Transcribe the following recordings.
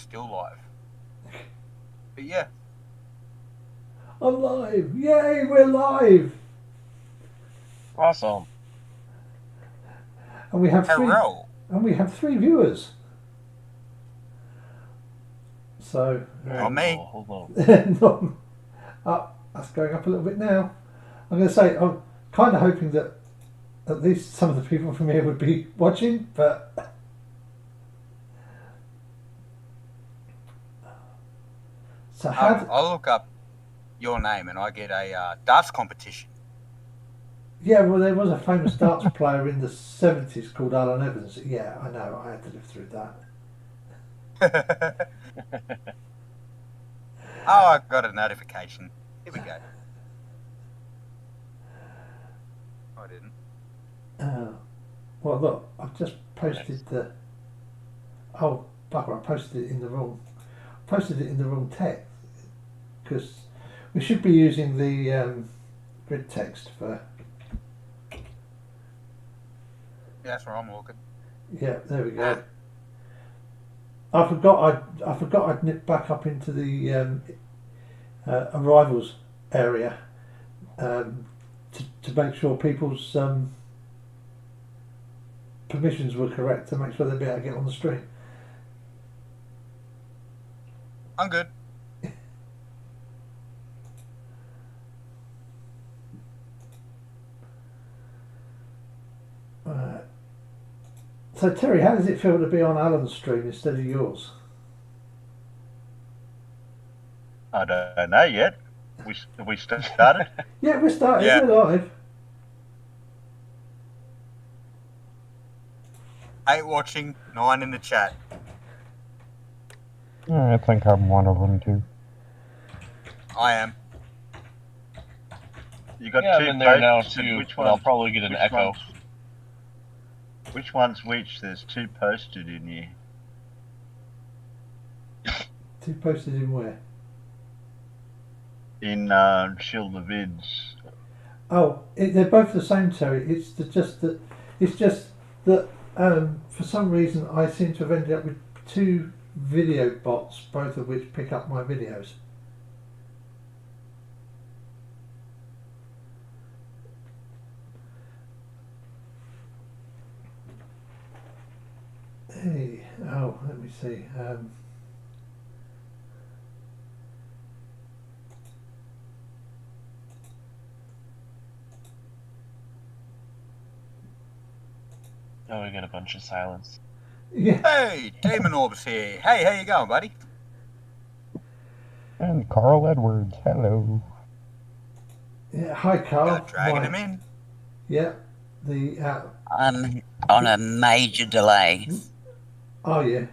still live. But yeah. I'm live! Yay, we're live! Awesome. And we have three viewers. So Not me. Hold that's going up a little bit now. I'm going to say I'm kind of hoping that at least some of the people from here would be watching, but so I'll look up your name and I get a darts competition. Yeah, well, there was a famous darts player in the 70s called Alan Evans. Yeah, I know. I had to live through that. Oh, I got a notification. Here we go. I didn't. Well, look, I've just posted the. Oh, bugger! I posted it in the wrong. Posted it in the wrong text because we should be using the grid text for. Yeah, that's where I'm looking. Yeah, there we go. I forgot I'd nip back up into the arrivals area to make sure people's permissions were correct to make sure they'd be able to get on the stream. I'm good. So Terry, how does it feel to be on Alan's stream instead of yours? I don't know yet. We started? Yeah, we're starting. Yeah. We're live. 8 watching, 9 in the chat. I think I'm one of them too. I am. You got Yeah, two I'm in there now posts, too, which but I'll ones- probably get an which echo. Which one's which? There's two posted in here. Two posted in where? In Shield the Vids. Oh, they're both the same, Terry. It's just that for some reason I seem to have ended up with two video bots, both of which pick up my videos. Hey, oh, let me see. Oh, we got a bunch of silence. Yeah, Hey, Demon Orbs here. Hey, how you going, buddy? And Carl Edwards, hello. yeah. Hi, Carl. Dragging him in. Yeah, the. I'm on a major delay. Oh yeah.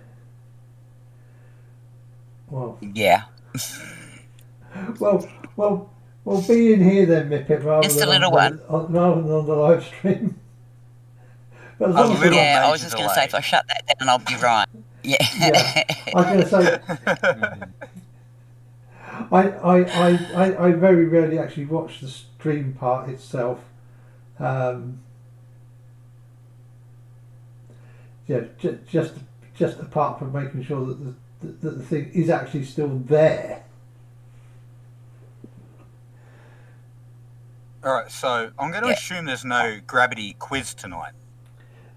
Well. Yeah. Well. Be in here then, Mippet, rather Just than a little one. rather than on the live stream. But as long as little Yeah, I major was just going to delay. say, if I shut that down, I'll be right. Yeah. Yeah. I was going to say, I very rarely actually watch the stream part itself. Yeah, just apart from making sure that the thing is actually still there. Alright, so I'm going to assume there's no gravity quiz tonight.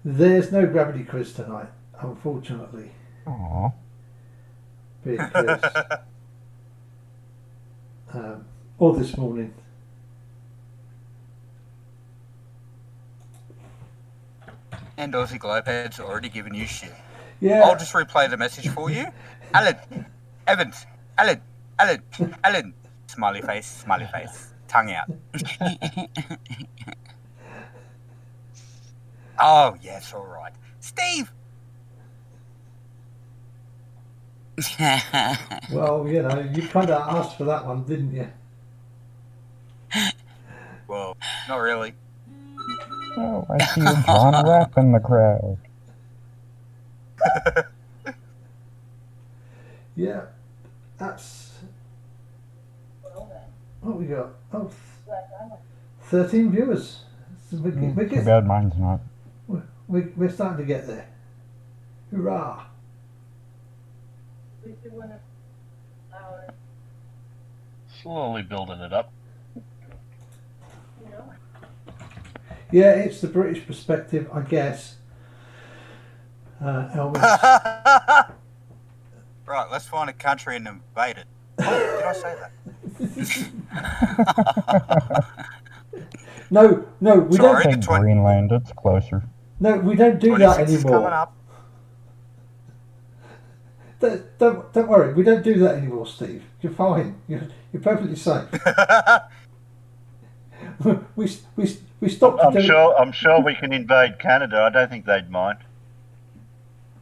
There's no gravity quiz tonight, unfortunately, Aww. because or this morning. And Aussie Globehead's already given you shit. Yeah. I'll just replay the message for you. Alan, Evans, Alan, smiley face, tongue out. Oh, yes, all right. Steve! Well, you know, you kind of asked for that one, didn't you? Well, not really. Oh, I see a John Rapp in the crowd. Yeah, that's what we got. Oh, 13 viewers. So Too bad mine's not. we're starting to get there. Hurrah! Slowly building it up. Yeah, it's the British perspective, I guess. Elvis. Right, let's find a country and invade it. Oh, did I say that? No, we Sorry. don't. I think Greenland, it's closer. No, we don't do that 26 is coming anymore. up. Don't worry, we don't do that anymore, Steve. You're fine. You're perfectly safe. we stopped. I'm sure we can invade Canada. I don't think they'd mind.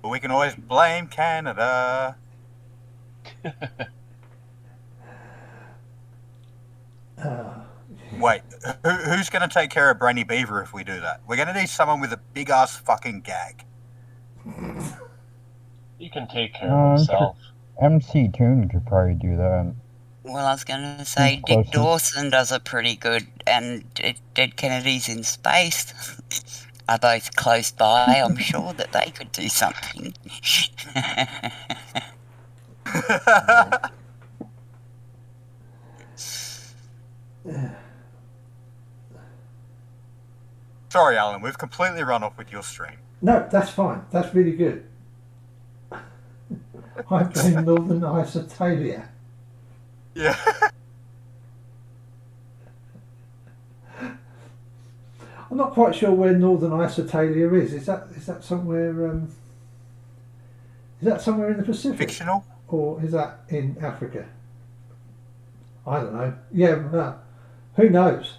But we can always blame Canada. Wait, who's going to take care of Brainy Beaver if we do that? We're going to need someone with a big ass fucking gag. He can take care of himself. MC Toon could probably do that. Well, I was going to say He's Dick closer. Dawson does it pretty good, and Dead Kennedys in Space are both close by. I'm sure that they could do something. Sorry, Alan, we've completely run off with your stream. No, that's fine. That's really good. I blame Northern Isotalia. Yeah. I'm not quite sure where Northern Isotalia is. Is that somewhere? Is that somewhere in the Pacific? Fictional? Or is that in Africa? I don't know. Yeah, no. Who knows?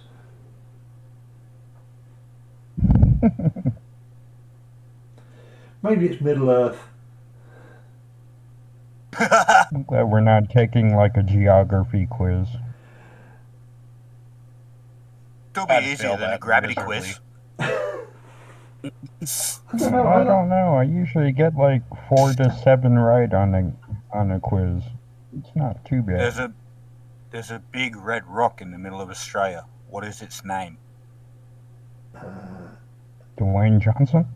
Maybe it's Middle Earth. I'm glad we're not taking like a geography quiz. Still be I'd easier fail than a that gravity miserably. quiz. I don't know. I don't know. I usually get like 4 to 7 right on a quiz. It's not too bad. There's a big red rock in the middle of Australia. What is its name? Dwayne Johnson?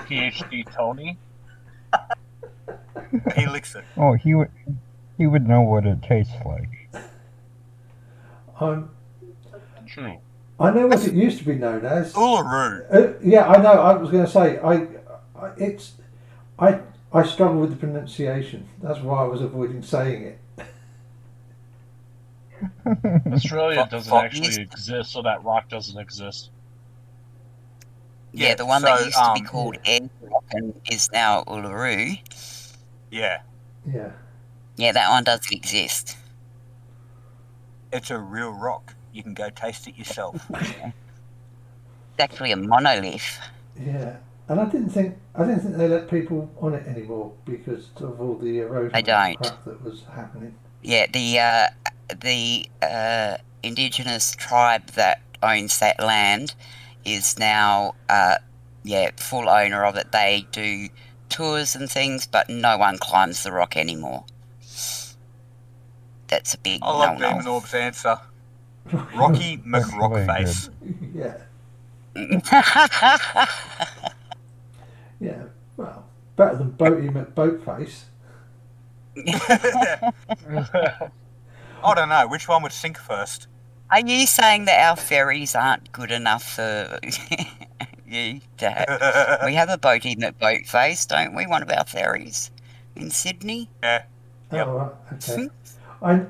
PhD Tony. He licks it. Oh, he would know what it tastes like. True. I know what it used to be known as. Uluru. Yeah, I know. I was going to say I struggle with the pronunciation. That's why I was avoiding saying it. Australia doesn't actually exist, so that rock doesn't exist. Yeah, the one that so, used to be called Egg Rock and is now Uluru. Yeah. Yeah. Yeah, that one doesn't exist. It's a real rock. You can go taste it yourself. It's actually a monolith. Yeah. And I didn't think they let people on it anymore because of all the erosion They don't. crap that was happening. Yeah, the indigenous tribe that owns that land is now full owner of it. They do tours and things, but no one climbs the rock anymore. That's a big I love no-no. Demon Orb's answer. Rocky McRockface. Yeah. Yeah. Well, better than Boaty McBoatface. I don't know. Which one would sink first? Are you saying that our ferries aren't good enough for you to have? We have a boaty McBoatface, don't we? One of our ferries in Sydney. Yeah. Yep. Oh, right. Okay. I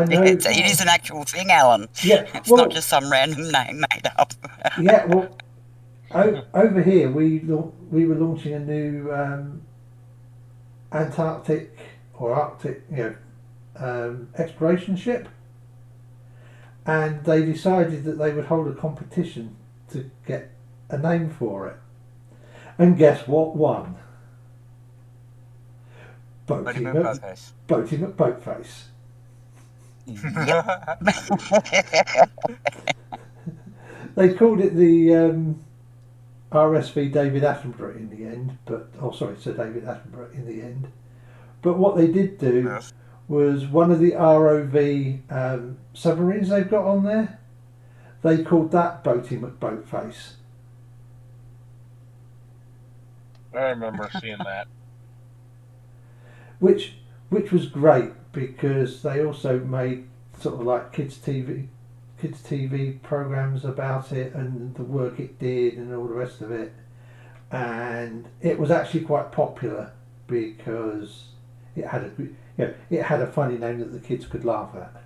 know. It is an actual thing, Alan. Yeah. It's Well, not just some random name made up. yeah. Well, over here we were launching a new Antarctic or Arctic, exploration ship, and they decided that they would hold a competition to get a name for it. And guess what won? Boaty McBoatface. They called it the RSV David Attenborough in the end, Sir David Attenborough in the end. But what they did do was one of the ROV submarines they've got on there, they called that Boaty McBoatface. I remember seeing that. which was great because they also made sort of like kids TV programs about it and the work it did and all the rest of it, and it was actually quite popular because it had it had a funny name that the kids could laugh at.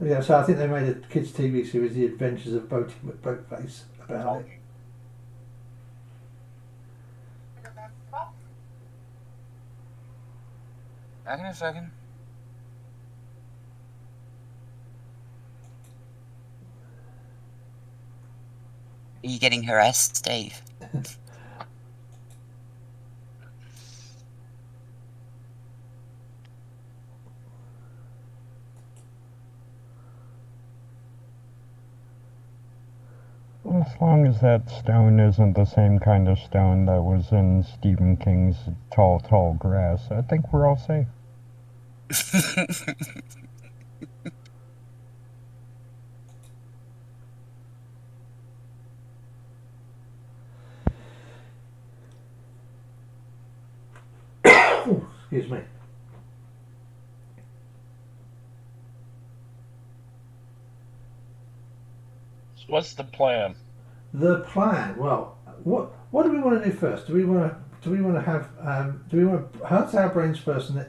Yeah, so I think they made a kids TV series, The Adventures of Boating McBoatface, about it. Back in a second. Are you getting harassed, Steve? As long as that stone isn't the same kind of stone that was in Stephen King's Tall, Tall Grass, I think we're all safe. Excuse me. So what's the plan? The plan. Well, what do we want to do first? Do we want to have do we want to hurt our brains first, and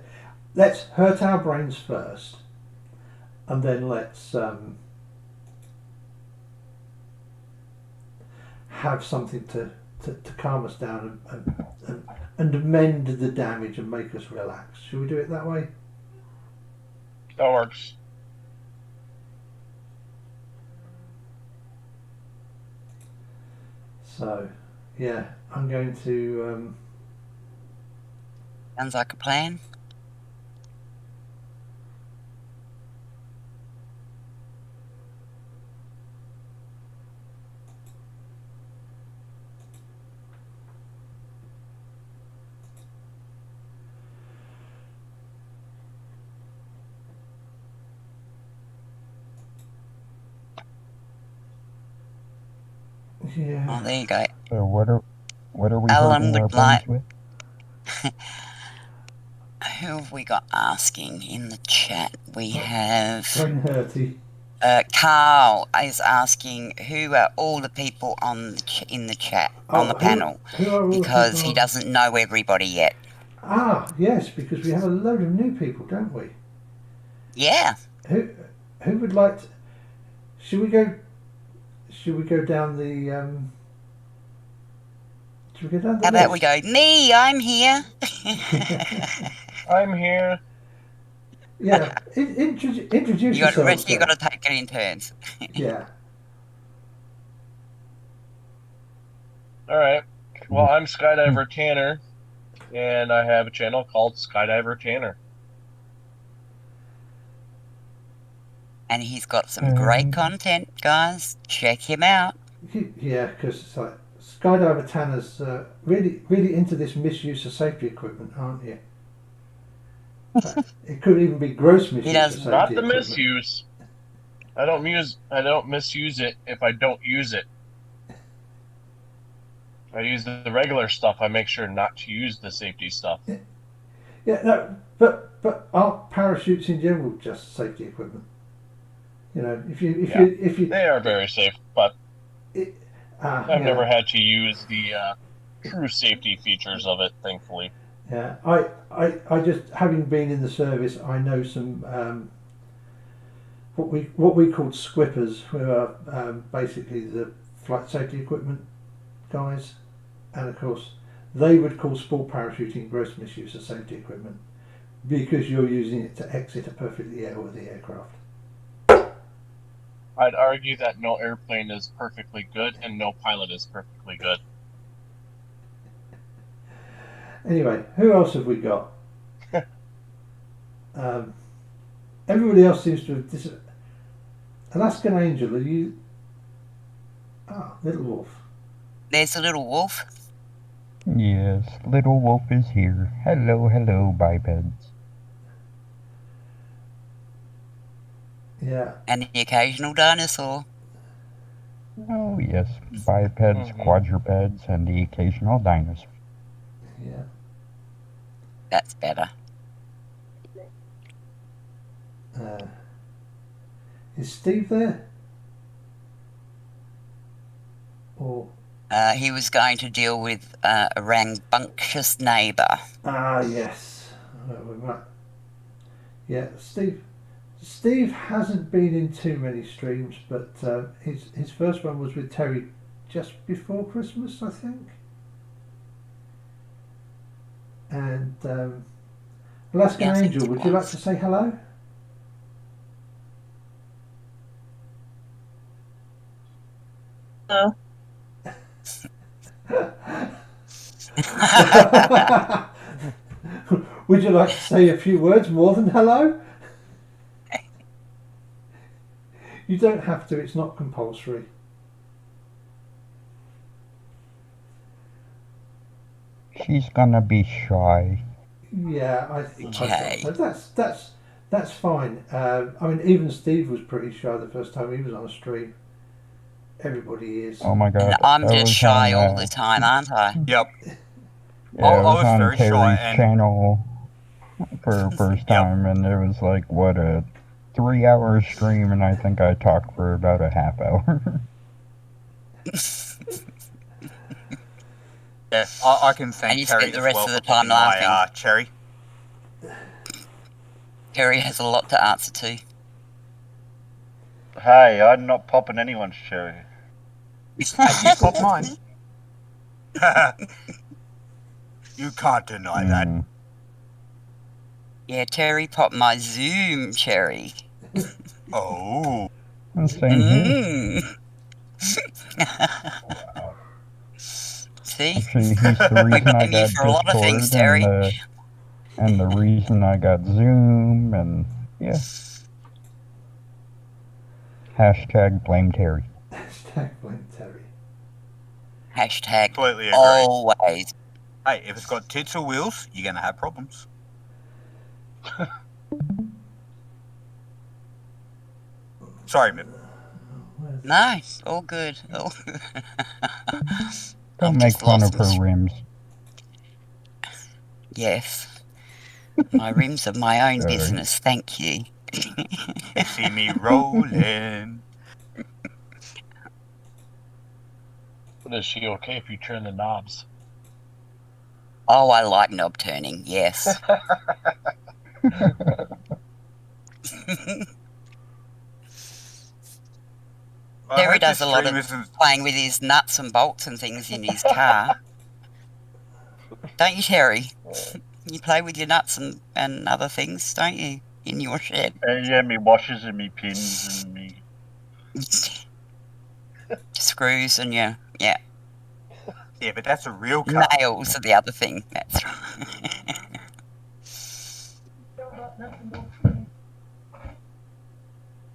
let's hurt our brains first, and then let's have something to calm us down and amend the damage and make us relax. Should we do it that way? That works. So, yeah, I'm going to. Sounds like a plan. Yeah. Oh, there you go. So what are we Alan hurting our would brains like- with? Who have we got asking in the chat? We have Brain hurty. Carl is asking who are all the people on in the chat on the panel, who are all the because people he on- doesn't know everybody yet. Ah, yes, because we have a load of new people, don't we? Yeah. Who would like to, should we go down the should we go down the How about we list? go? Me, I'm here. I'm here. Yeah, introduce You got yourselves. you got to take it in turns. Yeah. All right. Well, I'm Skydiver Tanner, and I have a channel called Skydiver Tanner. And he's got some great content, guys. Check him out. Yeah, because it's like Skydiver Tanner's really into this misuse of safety equipment, aren't you? It could even be gross misuse does of safety Not the equipment. misuse. I don't misuse it if I don't use it. I use the regular stuff. I make sure not to use the safety stuff. Yeah, no, but aren't parachutes in general just safety equipment? You know, if you They are very safe, but I've never had to use the true safety features of it, thankfully. Yeah, I just, having been in the service, I know some what we called squippers, who are basically the flight safety equipment guys, and of course they would call sport parachuting gross misuse of safety equipment because you're using it to exit a perfectly airworthy aircraft. I'd argue that no airplane is perfectly good and no pilot is perfectly good. Anyway, who else have we got? Everybody else seems to have Alaskan Angel, are you? Ah, Little Wolf. There's a little wolf. Yes, Little Wolf is here. Hello, bipeds. Yeah. And the occasional dinosaur. Oh, yes. Bipeds, quadrupeds, and the occasional dinosaur. Yeah. That's better. Is Steve there? Or He was going to deal with a rambunctious neighbour. yes. We might. Yeah, Steve. Steve hasn't been in too many streams, but his first one was with Terry just before Christmas, I think. And Alaskan Yeah, I think Angel, it would you like was. to say hello? Hello. Would you like to say a few words more than hello? You don't have to, it's not compulsory. She's gonna be shy. Yeah, I Okay. thought so. That's fine. I mean, even Steve was pretty shy the first time he was on a stream. Everybody is. Oh my god. And I'm I just was shy on, all the time, aren't I? Yep. Yeah, I I was was on very shy, Terry's and channel for the first time, and it was like, what, a 3-hour stream, and I think I talked for about a half hour. yeah, I can And thank you Terry spent the as rest well of for the time popping my laughing. cherry. Terry has a lot to answer to. Hey, I'm not popping anyone's cherry. Hey, you popped mine. You can't deny that. Mm. Yeah, Terry popped my Zoom cherry. Oh. And same here. See? Actually, he's the We reason I blame you got for a lot of things, Discord, Terry. and the reason I got Zoom, and yeah. Hashtag blame Terry. Hashtag blame Terry. Hashtag Completely agree. always. Hey, if it's got tits or wheels, you're going to have problems. Sorry, Mib. No, all good. All good. Don't I've make just fun lost of her my rims. Yes. My rims are my own Sorry. business, thank you. You see me rolling. But is she okay if you turn the knobs? Oh, I like knob turning, yes. I Terry hope does this a lot stream of isn't... playing with his nuts and bolts and things in his car. Don't you, Terry? You play with your nuts and other things, don't you, in your shed? Yeah, me washers and me pins and me. Screws and your, yeah. Yeah, but that's a real car. Nails are the other thing. That's right.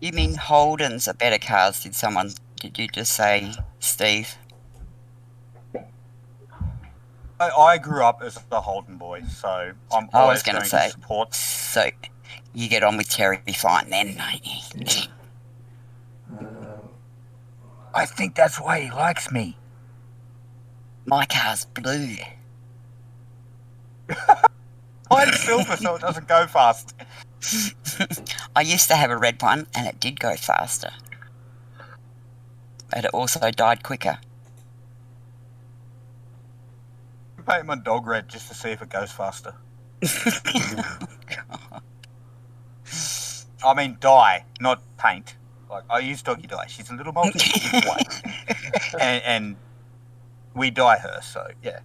You mean Holdens are better cars? Did you just say, Steve? I grew up as a Holden boy, so I'm I was always going going to to say. support. So, you get on with Terry fine then, don't you? Yeah. I think that's why he likes me. My car's blue. Mine's silver, so it doesn't go fast. I used to have a red one, and it did go faster. But it also died quicker. I paint my dog red just to see if it goes faster. I mean dye, not paint. Like, I use doggy dye. She's a little multi white. and we dye her, so yeah.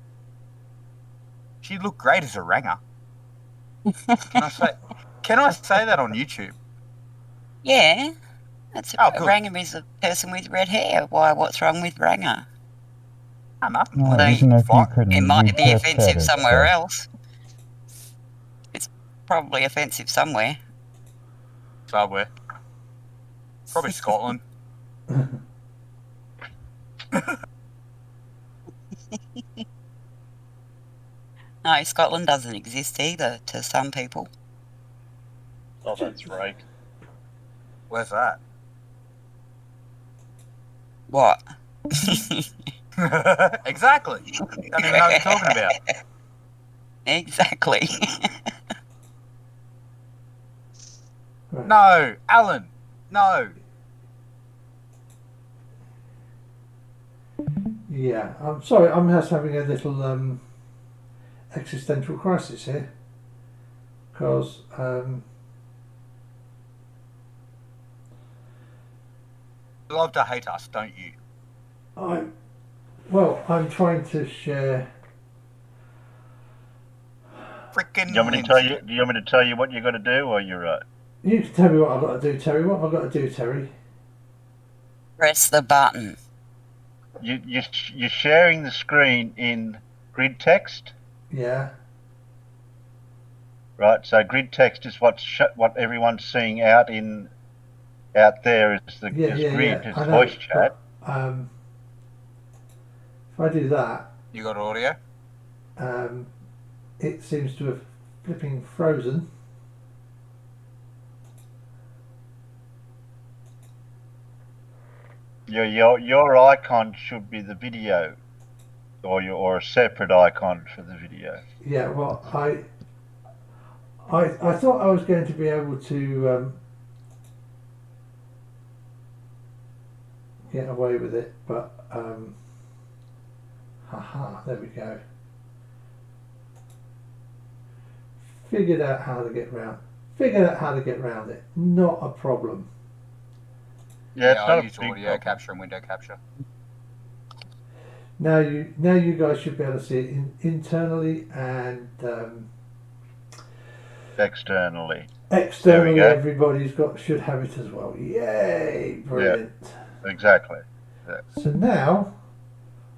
She'd look great as a ranger. Can I say that on YouTube? Yeah. That's Oh, a good. Ranger is a person with red hair. Why? What's wrong with Ranger? Nothing. No, Well, even if you fine. couldn't, It you might be just said offensive it, somewhere so. else. It's probably offensive somewhere. Somewhere. Probably Scotland. No, Scotland doesn't exist either to some people. Oh, that's right. Where's that? What? Exactly. Don't even know what you're talking about. Exactly. Right. No, Alan. No. Yeah, I'm sorry. I'm just having a little existential crisis here because You love to hate us, don't you? I'm trying to share. Frickin' Do you want me to tell you? Do you want me to tell you what you got to do, or you're right? You can tell me what I've got to do, Terry. What have I got to do, Terry? Press the button. You're sharing the screen in grid text, Yeah. right? So grid text is what everyone's seeing out there is the Yeah, yeah, grid, yeah. it's I know. voice chat. But, if I do that, You got audio? it seems to have flipping frozen. Your icon should be the video, or a separate icon for the video. Yeah. Well, I thought I was going to be able to get away with it, but haha, there we go. Figured out how to get round. Figured out how to get round it. Not a problem. Yeah, it's I not use a big audio problem. capture and window capture. Now you guys should be able to see it internally and Externally. externally. go. Everybody's should have it as well. Yay! Brilliant. Exactly. So now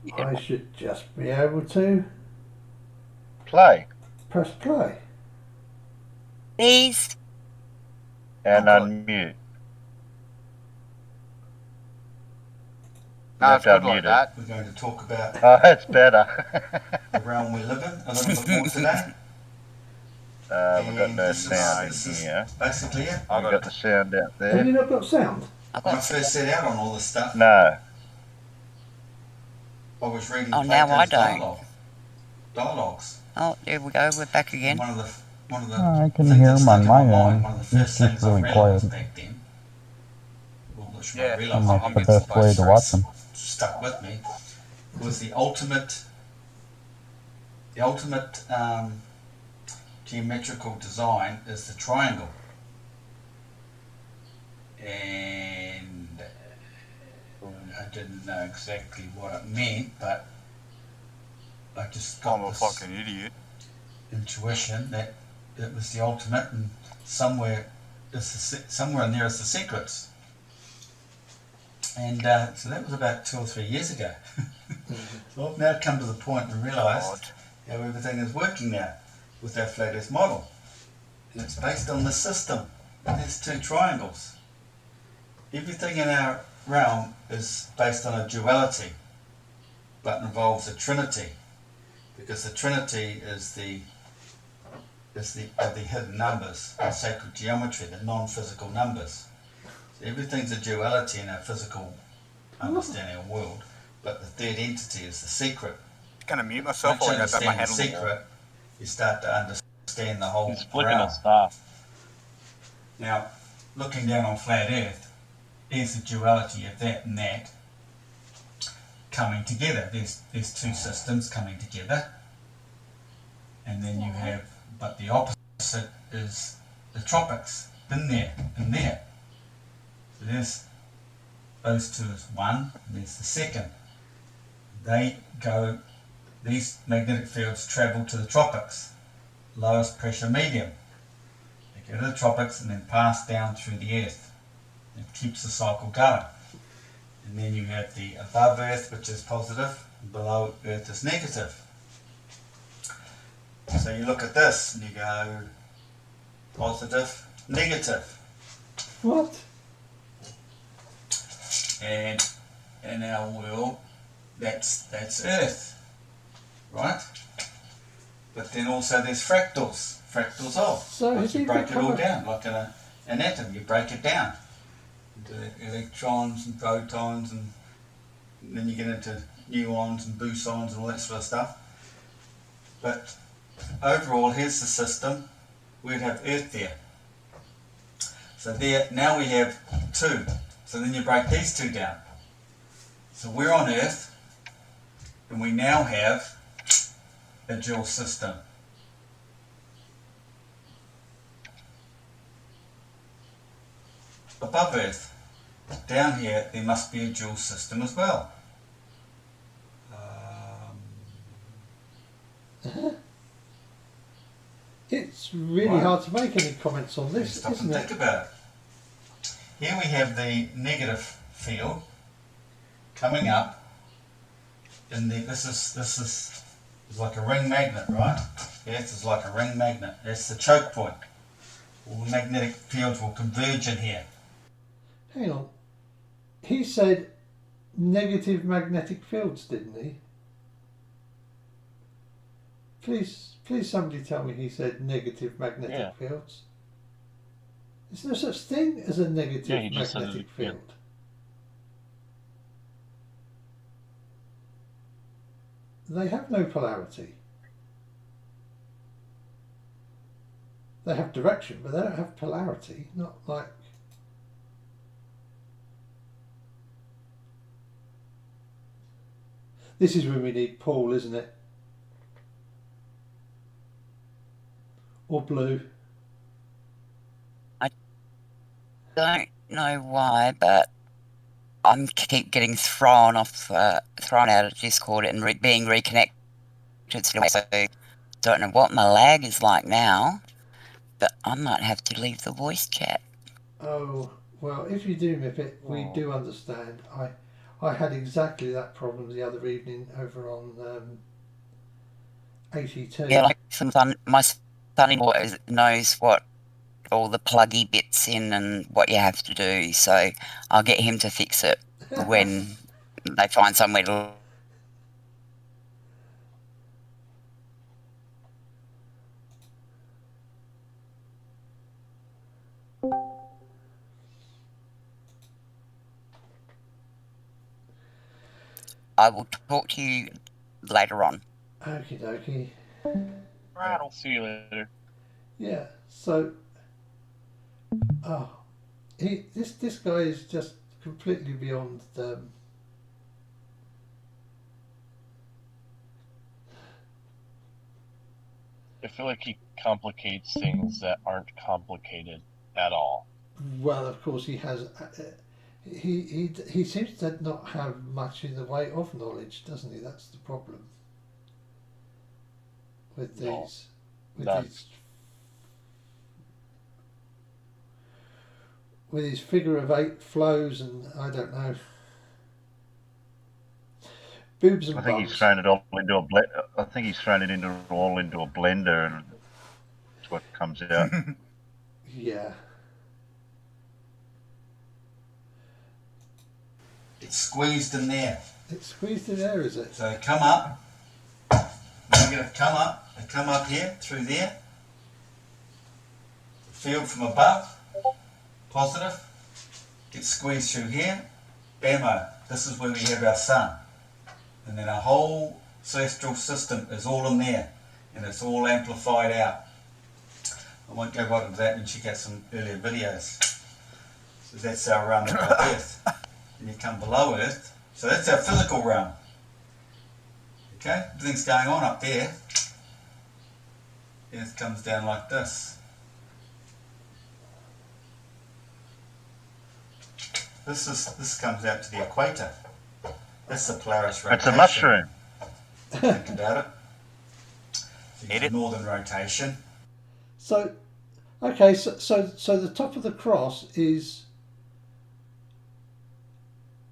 Yeah. I should just be able to Play press play. Please. and Oh, God. unmute. No, it's You have good to like unmute that. We're going to talk about Oh, that's better. the realm we live in a little bit more today. We've got And no this sound is in here. basically it. I We've got got it. the sound out Have you there. not got sound? I've When I got. first set out on all this stuff, No. I was reading Oh, now I Plato's don't. dialogues. Oh, there we go. We're back And again. one of the I can things hear that him stuck on in my mind, end. one of the It's first just things I really realised quiet. back then, well, which Yeah, I I'm realised not I'm the getting best way to close. watch them. stuck with me, was the ultimate geometrical design is the triangle. And I didn't know exactly what it meant, but I just got I'm a this fucking idiot. intuition that it was the ultimate, and somewhere in there is the secrets. And so that was about 2 or 3 years ago. So I've now come to the point and realised God. how everything is working now with our flat earth model. And it's based on this system. There's 2 triangles. Everything in our realm is based on a duality, but involves a trinity, because the trinity is the hidden numbers in sacred geometry, the non-physical numbers. So everything's a duality in our physical understanding of the world, but the third entity is the secret. Gonna mute myself Once or you I go back my understand the head on the wall. secret, you start to understand the whole He's flicking realm. a star. Now, looking down on flat Earth, there's the duality of that and that coming together. There's 2 systems coming together, and then you have, but the opposite is the tropics in there, and there. So there's those 2 is one, and there's the second. These magnetic fields travel to the tropics, lowest pressure medium. They go to the tropics and then pass down through the Earth. It keeps the cycle going. And then you have the above Earth, which is positive, and below Earth is negative. So you look at this and you go positive, negative. What? And in our world, that's Earth, right? But then also there's fractals of. So Like is you he break it all recovered? down, like an atom, you break it down into electrons and protons and And then you get into muons and bosons and all that sort of stuff. But overall, here's the system. We'd have Earth there. So there, now we have two. So then you break these two down. So we're on Earth, and we now have a dual system. Above Earth, down here, there must be a dual system as well. It's really Right. hard to make any comments on this, Stop isn't and it? think about it. Here we have the negative field coming up, and this is like a ring magnet, right? Earth is like a ring magnet. That's the choke point. All the magnetic fields will converge in here. Hang on. He said negative magnetic fields, didn't he? Please somebody tell me he said negative magnetic Yeah. fields. There's no such thing as a negative Yeah, he just said magnetic it, yeah. field. They have no polarity. They have direction, but they don't have polarity. Not like... This is when we need Paul, isn't it? Or Blue. Don't know why, but I'm keep getting thrown out of Discord and being reconnected. So don't know what my lag is like now, but I might have to leave the voice chat. Oh, well, if you do mip it, we do understand. I had exactly that problem the other evening over on 82. Yeah, like my son-in-law knows what all the pluggy bits in and what you have to do, so I'll get him to fix it when they find somewhere to. I will talk to you later on. Okie dokie. Right, I'll see you later. Yeah, so... Oh, this guy is just completely beyond... I feel like he complicates things that aren't complicated at all. Well, of course, he has... He seems to not have much in the way of knowledge, doesn't he? That's the problem with these. No, with none. these. With his figure of eight flows and I don't know. Boobs and I think he's bums. thrown it all into a I think he's thrown it all into a blender, and that's what comes out. Yeah. It's squeezed in there. It's squeezed in there, is it? So come up. Negative come up. They come up here through there. The field from above. Positive. Gets squeezed through here. Bammo. This is where we have our sun. And then our whole celestial system is all in there. And it's all amplified out. I won't go right into that and check out some earlier videos. So that's our realm above Earth. And you come below Earth. So that's our physical realm. Okay? Everything's going on up there. Earth comes down like this. This comes out to the equator. That's the Polaris rotation. It's a mushroom. Think about it. So you get northern rotation. So, okay, so the top of the cross is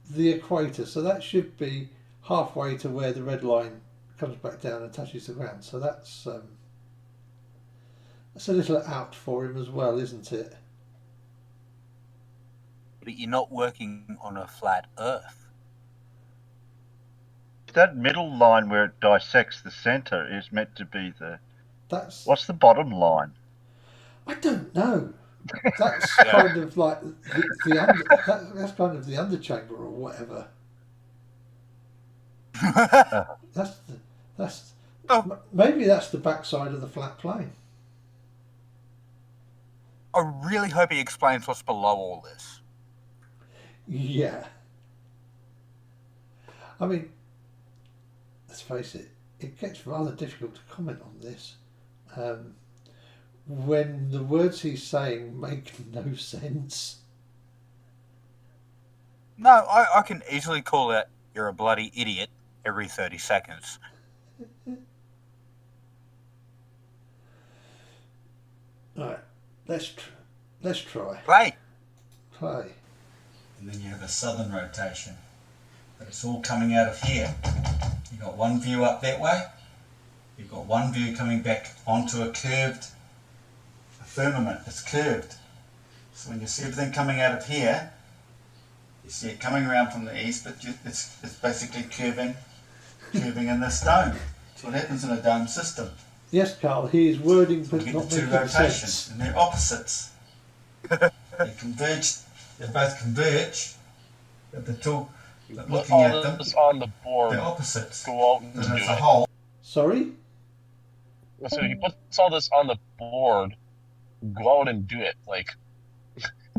the equator, so that should be halfway to where the red line comes back down and touches the ground. So that's a little out for him as well, isn't it? But you're not working on a flat Earth. That middle line where it dissects the centre is meant to be That's what's the bottom line? I don't know. That's kind of like that's kind of the underchamber or whatever. That's Oh. maybe that's the backside of the flat plane. I really hope he explains what's below all this. Yeah. I mean, let's face it, it gets rather difficult to comment on this when the words he's saying make no sense. No, I can easily call out "you're a bloody idiot" every 30 seconds. Right, let's try. Play. Play. And then you have a southern rotation. But it's all coming out of here. You've got one view up that way. You've got one view coming back onto a firmament. It's curved. So when you see everything coming out of here, you see it coming around from the east, but it's basically curving in the stone. That's what happens in a dome system. Yes, Carl, he is wording So but you get not the two making rotations, sense. and they're opposites. They converge. They both converge. But the two, Put looking all at them, this on the board. they're opposites. Go out and do And it's a it. whole. Sorry? So he puts all this on the board. Go out and do it. Like,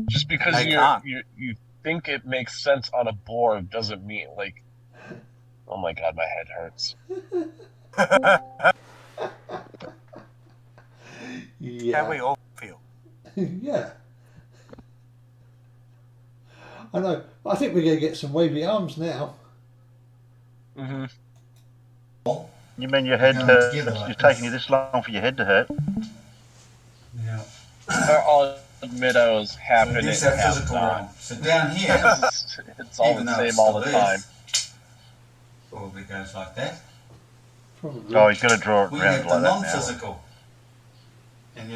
just because They can't. you think it makes sense on a board doesn't mean like. Oh my god, my head hurts. Yeah. How we all feel. Yeah. I know. I think we're going to get some wavy arms now. Mm-hmm. You mean your head Going hurts? together like It's this. taking you this long for your head to hurt? Now, I'll admit I was half so in it, there's our half physical not. realm. So down here, It's all even the though same it's all the still time. Earth, probably goes like that. Probably. Oh, he's got to draw it We around have the like that now. non-physical. And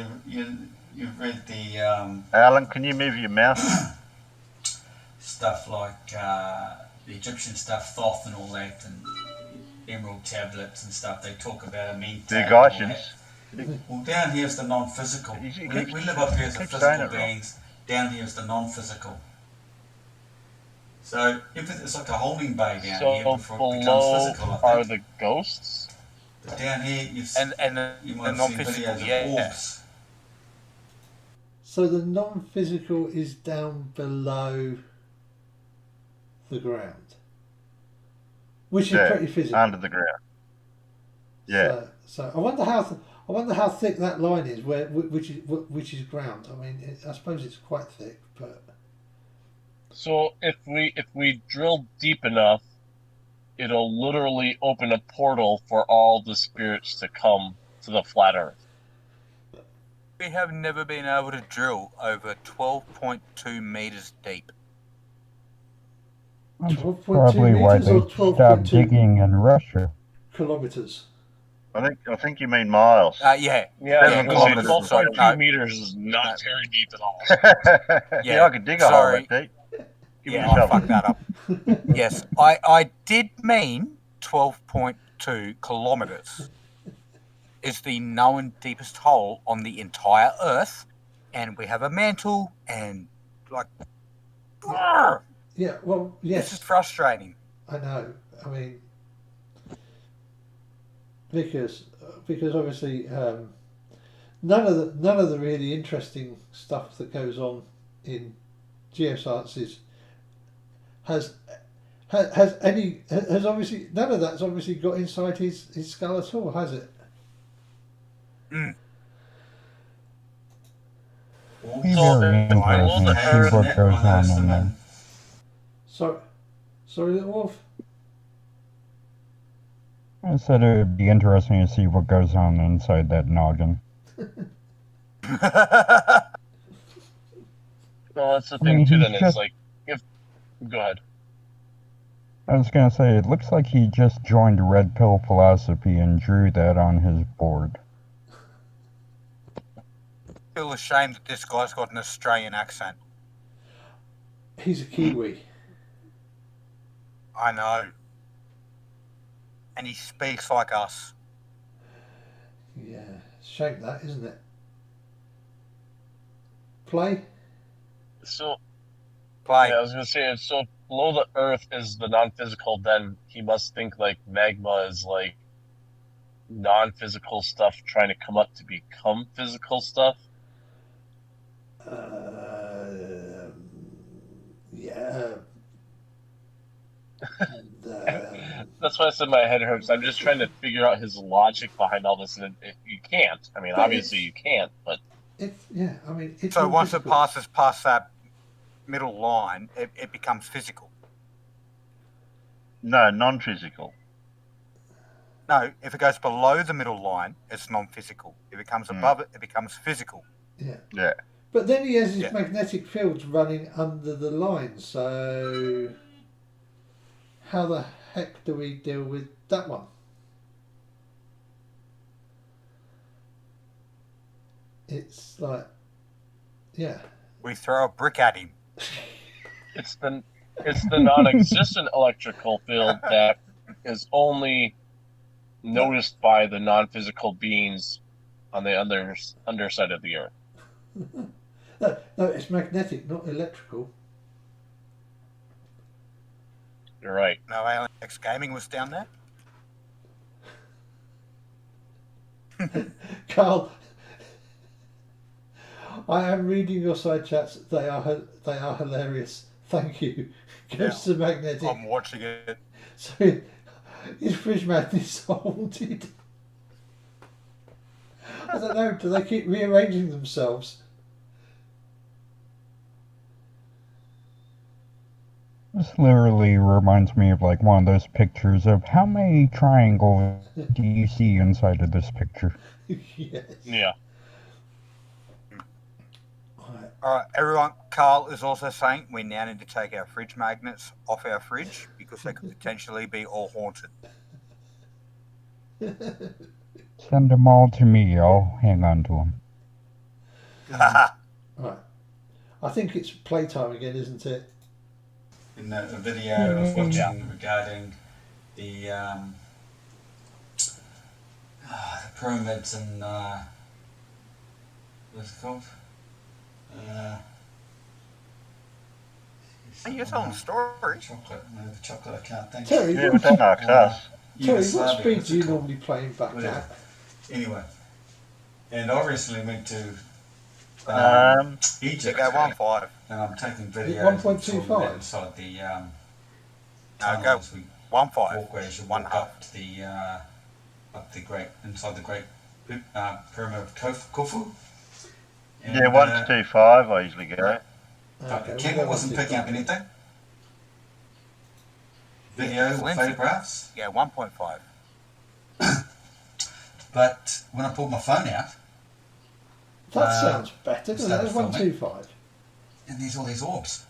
you've read the Alan, can you move your mouse? stuff like the Egyptian stuff, Thoth and all that, and emerald tablets and stuff. They talk about a mean The and all Gaetians. that. Well, down here's the non-physical. You keep- We live up here as the keep saying physical it wrong. beings. Down here is the non-physical. So it's like a holding bay down So here before it becomes below physical. I are think. the ghosts. But down here, And the you might have seen non-physical, videos yeah. of orbs. So the non-physical is down below the ground, which is Yeah, pretty physical. under the ground. Yeah. So I wonder how thick that line is, which is ground. I mean, I suppose it's quite thick, but So if we drill deep enough, it'll literally open a portal for all the spirits to come to the flat Earth. We have never been able to drill over 12.2 meters deep. That's 12.2 probably why meters or they stopped 12.2 digging in Russia. kilometers. I think you mean miles. Yeah. Yeah, Yeah, I was gonna say kilometers. 12.2 No. meters is not No. very deep at all. Yeah, I could dig a hole sorry. that deep. Give me Yeah, a I shovel. fucked that up. Yes, I did mean 12.2 kilometers is the known deepest hole on the entire Earth, and we have a mantle, and like, grrr, Yeah, well, this is yes, frustrating. I know. I mean, because obviously none of the really interesting stuff that goes on in geosciences has obviously none of that's obviously got inside his skull at all, has it? Be So, very interesting to see what goes on in there. Sorry, little wolf. I said it would be interesting to see what goes on inside that noggin. well, that's the I mean, thing too. he's Then it's just- like, if go ahead. I was gonna say, it looks like he just joined Red Pill Philosophy and drew that on his board. I feel ashamed that this guy's got an Australian accent. He's a Kiwi. I know. And he speaks like us. Yeah, shame that, isn't it? Play. So Play. yeah, I was gonna say it's so below the Earth is the non-physical, then he must think like magma is like non-physical stuff trying to come up to become physical stuff. Yeah. That's why I said my head hurts. I'm just trying to figure out his logic behind all this, and you can't. I mean, But obviously you can't, but it's yeah. I mean, it's So once it non-physical. passes past that middle line, it becomes physical. No, non-physical. No, if it goes below the middle line, it's non-physical. If it comes above it, it becomes physical. Yeah. Yeah. But then he has his Yeah. magnetic fields running under the line, so how the heck do we deal with that one? It's like, yeah. We throw a brick at him. it's the non-existent electrical field that is only noticed by the non-physical beings on the underside of the Earth. No, it's magnetic, not electrical. You're right. No, Alien X Gaming was down there. Carl, I am reading your side chats. They are hilarious. Thank you. Goes to magnetic. I'm watching it. So his fridge magnet is haunted. I don't know. Do they keep rearranging themselves? This literally reminds me of like one of those pictures of how many triangles do you see inside of this picture? Yes. Yeah. Right. All right, everyone. Carl is also saying we now need to take our fridge magnets off our fridge because they could potentially be all haunted. Send them all to me. I'll hang on to them. Right. I think it's playtime again, isn't it? In the video I was watching regarding the pyramids and what's it called? Hey, you're telling stories. Chocolate. No, the chocolate I can't think. Terry, Yeah, but don't ask us. Terry, what Yugoslavia, speed what's do it you called? normally play back Whatever. at? Anyway, and I recently went to You Egypt, go 1.5. and I'm taking videos 1.25? inside the No, tunnel go as we 1.5. walkways you One walk half. up to the inside the great pyramid of Khufu. And, Yeah, 125 I usually go. Okay, the camera wasn't picking up anything. Video or Flimsy. photographs, Yeah, 1.5. but when I pulled my phone out, That sounds better, doesn't it? started That's 125. and there's all these orbs.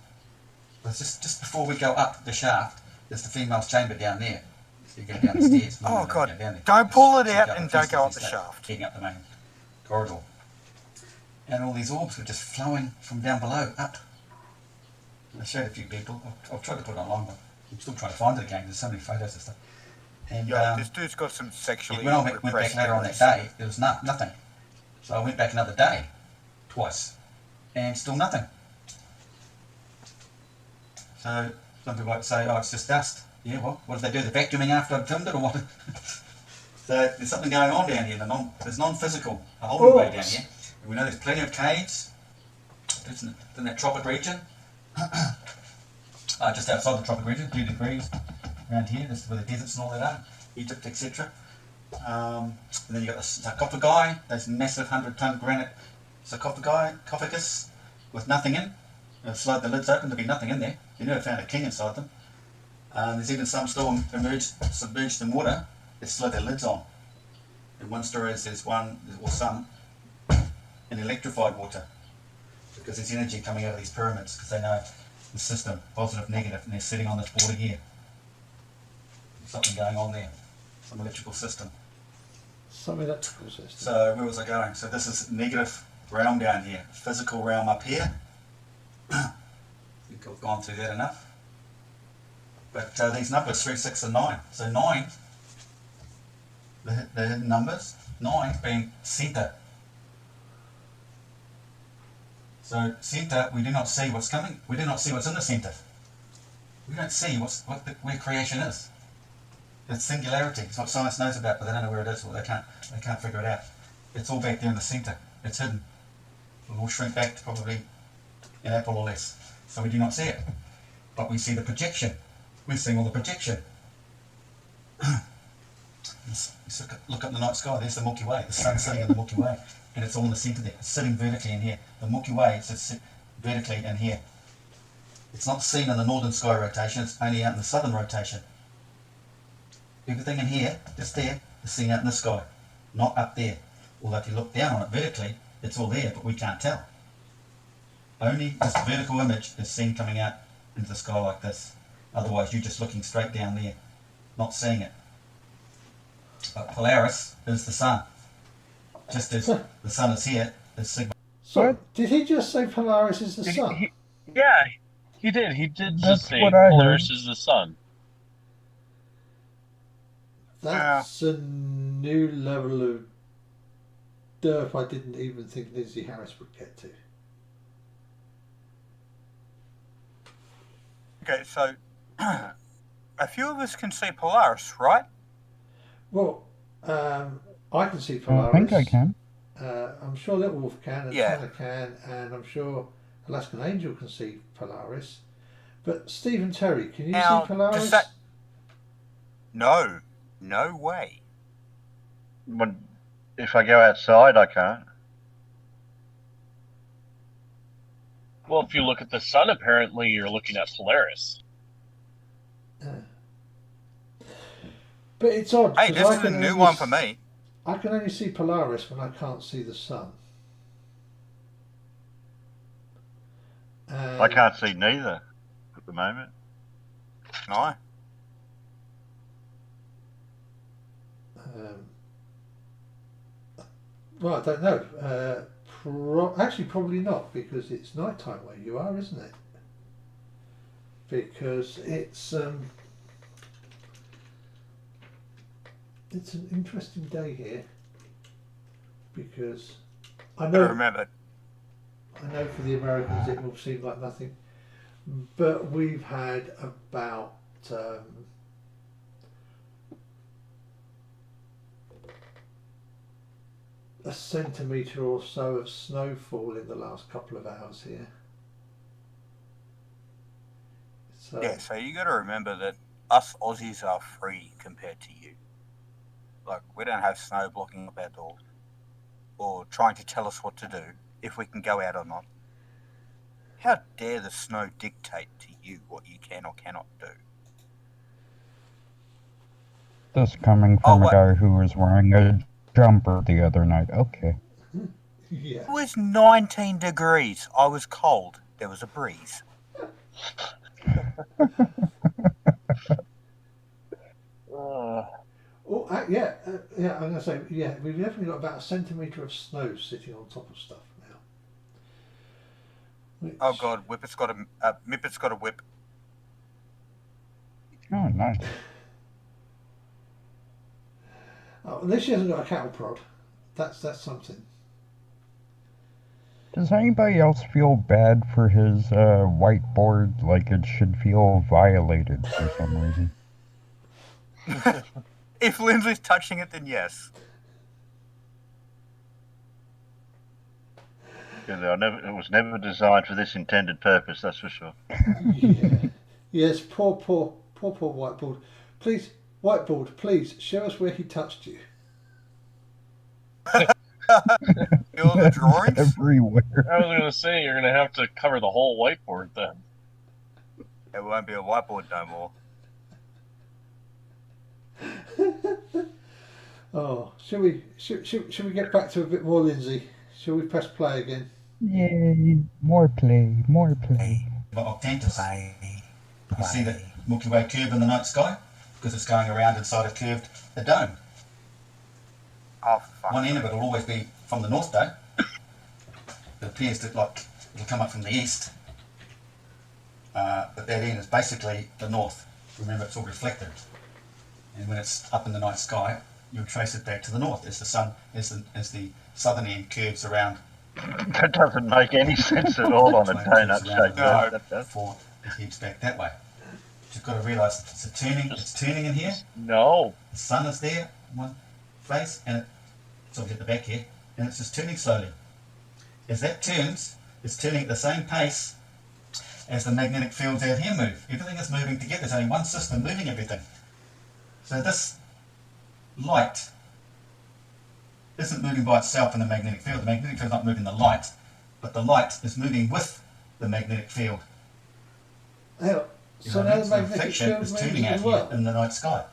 But just before we go up the shaft, there's the female's chamber down there. So you go down the stairs. Oh, you God. go down there. Don't pull it So you out go and the don't go up first the step, shaft. Heading up the main corridor. And all these orbs were just flowing from down below up. And I showed a few people. I've tried to put it online, but I'm still trying to find it again. There's so many photos and stuff. And Yeah, this dude's got some sexually when I went back repressed later on that memories. day, there was nothing. So I went back another day, twice, and still nothing. So some people like to say, oh, it's just dust. Yeah, well, what did they do? The vacuuming after I filmed it or what? So there's something going on down here. There's non-physical, a whole way down here. And we know there's plenty of caves. It's in that tropic region. Just outside the tropic region, 2 degrees around here. This is where the deserts and all that are, Egypt, etc. And then you've got the sarcophagi, those massive 100-ton granite sarcophagus with nothing in. They'll slide the lids open, there'll be nothing in there. You never found a king inside them. There's even some still submerged in water. They slide their lids on. In one story there's one, or some, in electrified water. Because there's energy coming out of these pyramids, because they know the system, positive, negative, and they're sitting on this border here. There's something going on there, some electrical system. Some electrical system. So where was I going? So this is negative realm down here, physical realm up here. I think I've gone through that enough. But these numbers, 3, 6 and 9. So 9, the hidden numbers, 9 being center. So center, we do not see what's coming, we do not see what's in the center. We don't see where creation is. It's singularity. It's what science knows about, but they don't know where it is, or they can't figure it out. It's all back there in the centre. It's hidden. It'll all shrink back to probably an apple or less. So we do not see it. But we see the projection. We're seeing all the projection. Look up the night sky. There's the Milky Way. The sun's sitting in the Milky Way, and it's all in the centre there. It's sitting vertically in here. The Milky Way sits vertically in here. It's not seen in the northern sky rotation. It's only out in the southern rotation. Everything in here, just there, is seen out in the sky, not up there. Although if you look down on it vertically, it's all there, but we can't tell. Only this vertical image is seen coming out into the sky like this. Otherwise, you're just looking straight down there, not seeing it. But Polaris is the sun. Just as the sun is here, is Sigma. So, did he just say Polaris is the sun? Yeah, he did. He did That's just say what I Polaris heard. is the sun. That's a new level of derp I didn't even think Lindsay Harris would get to. Okay, so a few of us can see Polaris, right? Well, I can see I Polaris. think I can. I'm sure Little Wolf can, and Yeah. Tanner can, and I'm sure Alaskan Angel can see Polaris. But Stephen Terry, can you Now, see Polaris? does that... No way. But if I go outside, I can't. Well, if you look at the sun, apparently you're looking at Polaris. But it's odd. Hey, 'cause this I is a can new only one for me. I can only see Polaris when I can't see the sun. I can't see neither at the moment. No. Well, I don't know. Actually, probably not, because it's night time where you are, isn't it? Because it's an interesting day here. Because I I know remember. for the Americans it will seem like nothing, but we've had about a centimetre or so of snowfall in the last couple of hours here. So Yeah, so you got to remember that us Aussies are free compared to you. Like, we don't have snow blocking up our door or trying to tell us what to do, if we can go out or not. How dare the snow dictate to you what you can or cannot do? This coming from Oh, a guy who was wearing a jumper the other night. Okay. yeah. It was 19 degrees. I was cold. There was a breeze. Yeah, I'm going to say, yeah, we've definitely got about a centimetre of snow sitting on top of stuff now. Which, Oh God, Whippet's got a Mippet's got a whip. Oh, nice. Oh, at least she hasn't got a cattle prod. That's something. Does anybody else feel bad for his whiteboard? Like it should feel violated for some reason. If Lindsay's touching it, then yes. Yeah, it was never designed for this intended purpose, that's for sure. Yeah. Yes, poor whiteboard. Please, whiteboard, please show us where he touched you. All the drawings. Everywhere. I was going to say, you're going to have to cover the whole whiteboard then. It won't be a whiteboard no more. Oh, should we get back to a bit more Lindsay? Shall we press play again? Yay! More play, more play. But Octantis. You see the Milky Way curve in the night sky because it's going around inside a dome. Oh, fuck. One end of it will always be from the north, though. It appears that it'll come up from the east, but that end is basically the north. Remember, it's all reflected, and when it's up in the night sky, you'll trace it back to the north as the sun, as the southern end curves around. That doesn't make any sense at all on a donut shape. No. That does. Before it heads back that way. you've got to realise it's turning in here. No. The sun is there in one place, and so I'll get the back here, and it's just turning slowly. As that turns, it's turning at the same pace as the magnetic fields out here move. Everything is moving together. There's only one system moving everything. So this light isn't moving by itself in the magnetic field. The magnetic field's not moving the light, but the light is moving with the magnetic field. So now the magnetic reflection field is moves turning out as well. here in the night sky.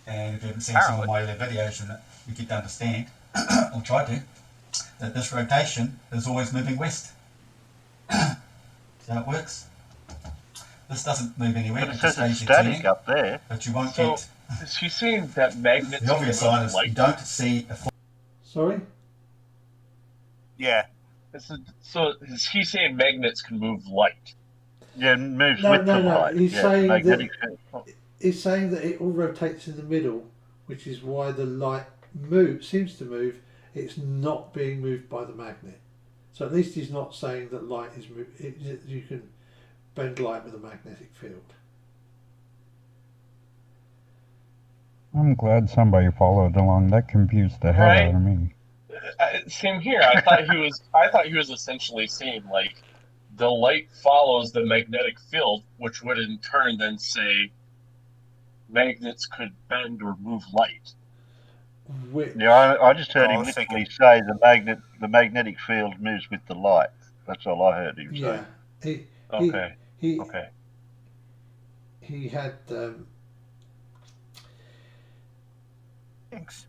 And if you haven't seen some of my earlier videos, and you get to understand, or try to, that this rotation is always moving west. See how it works? This doesn't move anywhere. But it It just says it's stays there static turning, up there. but you won't So get. is he saying that magnets The obvious can move sign is you light? don't see a Sorry? Yeah. So is he saying magnets can move light? Yeah, it moves No, with no, the no. light. He's yeah, saying magnetic that field. he's saying that it all rotates in the middle, which is why the light seems to move. It's not being moved by the magnet. So at least he's not saying that light is you can bend light with a magnetic field. I'm glad somebody followed along. That confused the hell Right. out of me. Same here. I thought he was essentially saying like the light follows the magnetic field, which would in turn then say magnets could bend or move light. Which, Yeah, I just heard I him was literally thinking- say the magnetic field moves with the light. That's all I heard him yeah, say. Okay. he had Thanks.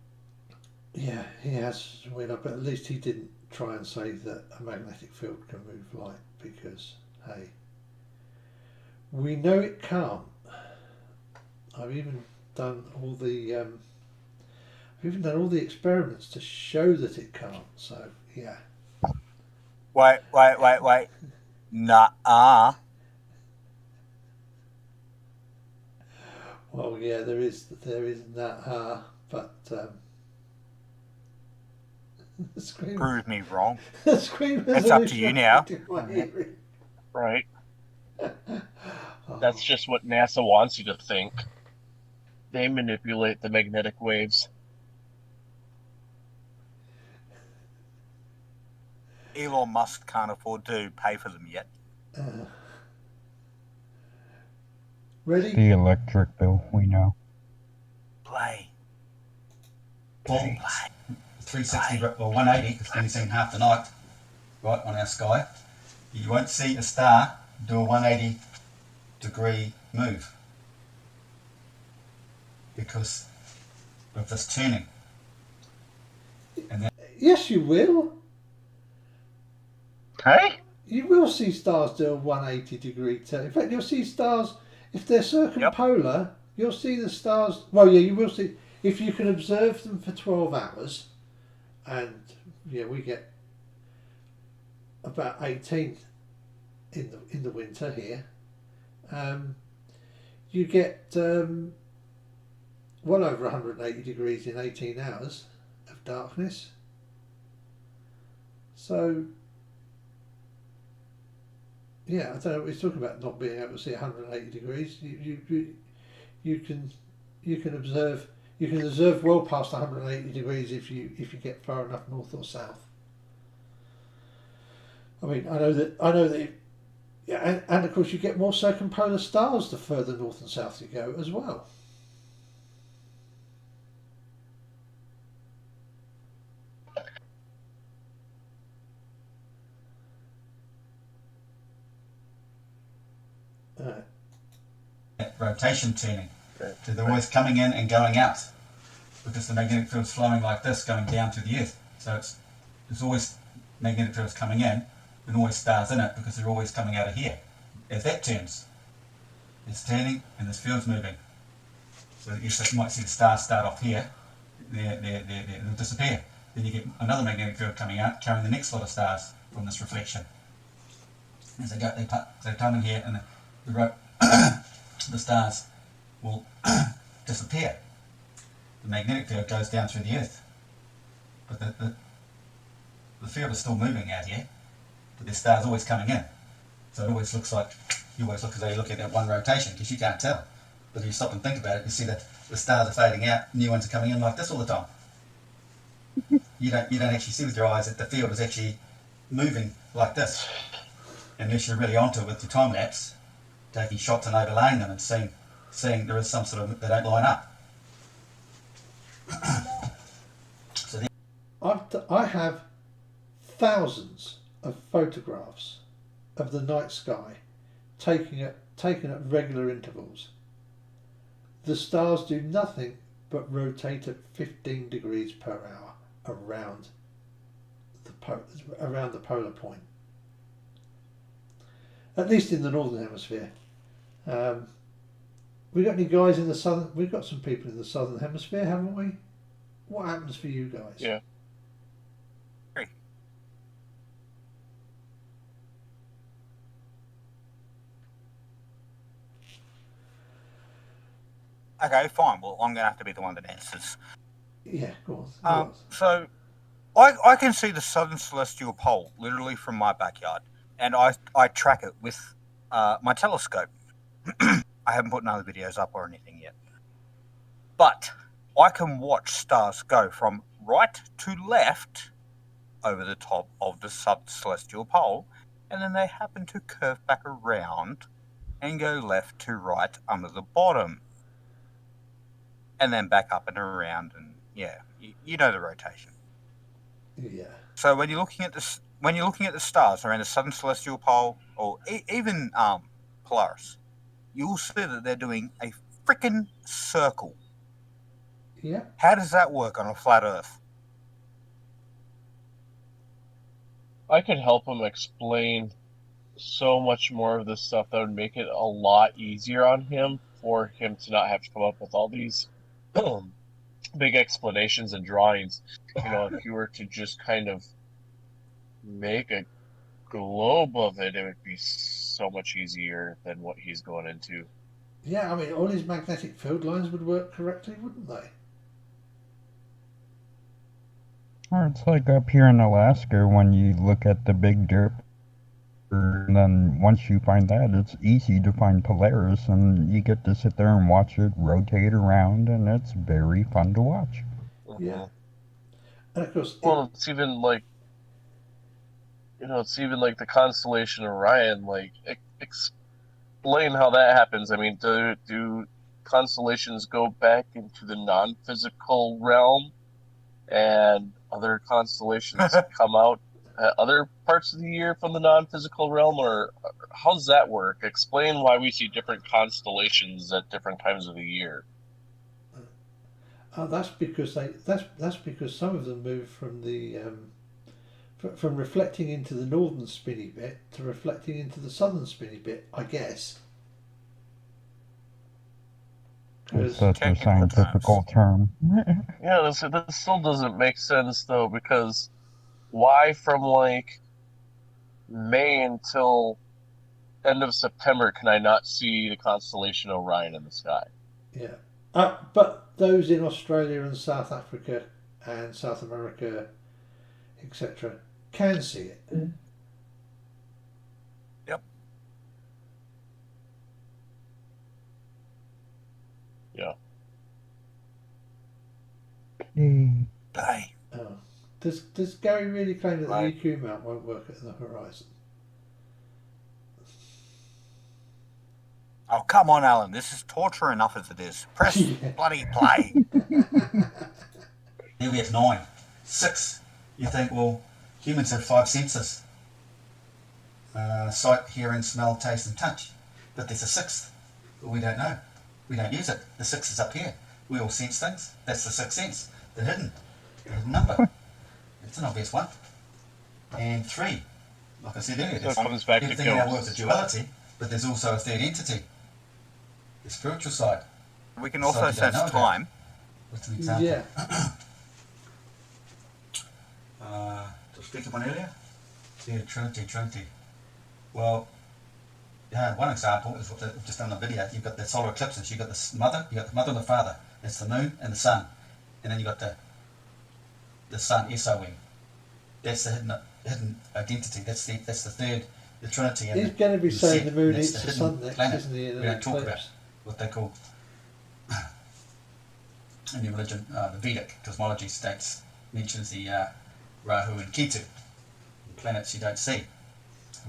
yeah, he has weird, but at least he didn't try and say that a magnetic field can move light, because hey, we know it can't. I've even done all the experiments to show that it can't. So yeah. Wait. Nah. Well, yeah, there is that, but the screen. Prove me wrong. The screen It's up to you now. Right. Oh, That's just what NASA wants you to think. They manipulate the magnetic waves. Elon Musk can't afford to pay for them yet. ready? The electric bill, we know. Play. Well, 360 or 180, because we've only seen half the night, right, on our sky. You won't see a star do a 180 degree move because of this turning. Yes, you will. Hey? You will see stars do a 180 degree turn. In fact, you'll see stars, if they're circumpolar, you'll see the stars. Well, yeah, you will see, if you can observe them for 12 hours, and yeah, we get about 18 in the winter here. You get well over 180 degrees in 18 hours of darkness. So yeah, I don't know what he's talking about, not being able to see 180 degrees. You can observe well past 180 degrees if you get far enough north or south. I mean, I know that yeah, and of course you get more circumpolar stars the further north and south you go as well. Rotation turning. So they're always coming in and going out because the magnetic field's flowing like this, going down to the Earth. So there's always magnetic fields coming in and always stars in it because they're always coming out of here. As that turns, it's turning and this field's moving. So you might see the stars start off here, they'll disappear. Then you get another magnetic field coming out, carrying the next lot of stars from this reflection. As they go, they come in here and the stars will disappear. The magnetic field goes down through the Earth, but the field is still moving out here, but the stars always coming in. So it always looks like you always look as though you're looking at one rotation because you can't tell. But if you stop and think about it, you see that the stars are fading out, new ones are coming in like this all the time. You don't actually see with your eyes that the field is actually moving like this, unless you're really onto it with your time lapse, taking shots and overlaying them and seeing there is some sort of, they don't line up. So I have thousands of photographs of the night sky taken at regular intervals. The stars do nothing but rotate at 15 degrees per hour around the polar point. At least in the northern hemisphere. We got any guys in the southern? We've got some people in the southern hemisphere, haven't we? What happens for you guys? Yeah. Okay, fine. Well, I'm going to have to be the one that answers. Yeah, go on. So, I can see the southern celestial pole literally from my backyard, and I track it with my telescope. I haven't put none of the videos up or anything yet. But I can watch stars go from right to left over the top of the southern celestial pole, and then they happen to curve back around and go left to right under the bottom. And then back up and around, and yeah, you know the rotation. Yeah. So when you're looking at the stars around the southern celestial pole, or even Polaris, you'll see that they're doing a frickin' circle. Yeah. How does that work on a flat Earth? I could help him explain so much more of this stuff that would make it a lot easier on him for him to not have to come up with all these big explanations and drawings. You know, if you were to just kind of make a globe of it, it would be so much easier than what he's going into. Yeah, I mean, all his magnetic field lines would work correctly, wouldn't they? Or it's like up here in Alaska when you look at the big derp, and then once you find that, it's easy to find Polaris, and you get to sit there and watch it rotate around, and it's very fun to watch. Yeah. And of course, Well, it's even like, it's even like the constellation Orion. Like, explain how that happens. I mean, do constellations go back into the non-physical realm, and other constellations come out at other parts of the year from the non-physical realm, or how does that work? Explain why we see different constellations at different times of the year. that's because that's because some of them move from the from reflecting into the northern spinny bit to reflecting into the southern spinny bit, I guess. It's such a scientific term. Yeah, this still doesn't make sense though, because why from like May until end of September can I not see the constellation Orion in the sky? Yeah. But those in Australia and South Africa and South America, etc., can see it. Yep. Yeah. Hey. Oh. Does Gary really claim that Right. the EQ mount won't work at the horizon? Oh, come on, Alan. This is torture enough as it is. Press Yeah. bloody play. here we have 9. 6. You think, well, humans have 5 senses. Sight, hearing, smell, taste and touch. But there's a 6th. But we don't know. We don't use it. The 6 is up here. We all sense things. That's the 6th sense. The hidden number. It's an obvious one. And 3. Like I said earlier, So it comes back to everything in our world ghosts. is duality, but there's also a third entity. The spiritual side. We can So also we don't sense know about. time. What's an example? Yeah. Did I speak of one earlier? Yeah, Trinity. Well, yeah, one example is what we've just done in the video. You've got the solar eclipses. You've got the mother and the father. That's the moon and the sun. And then you've got the sun, S-O-N. That's the hidden identity. That's the third the Trinity and He's going to be the saying set, the moon that's eats the the hidden sun next, planet. isn't he? In We an don't talk about eclipse. what they call in the religion, the Vedic cosmology states, mentions the Rahu and Ketu, the planets you don't see,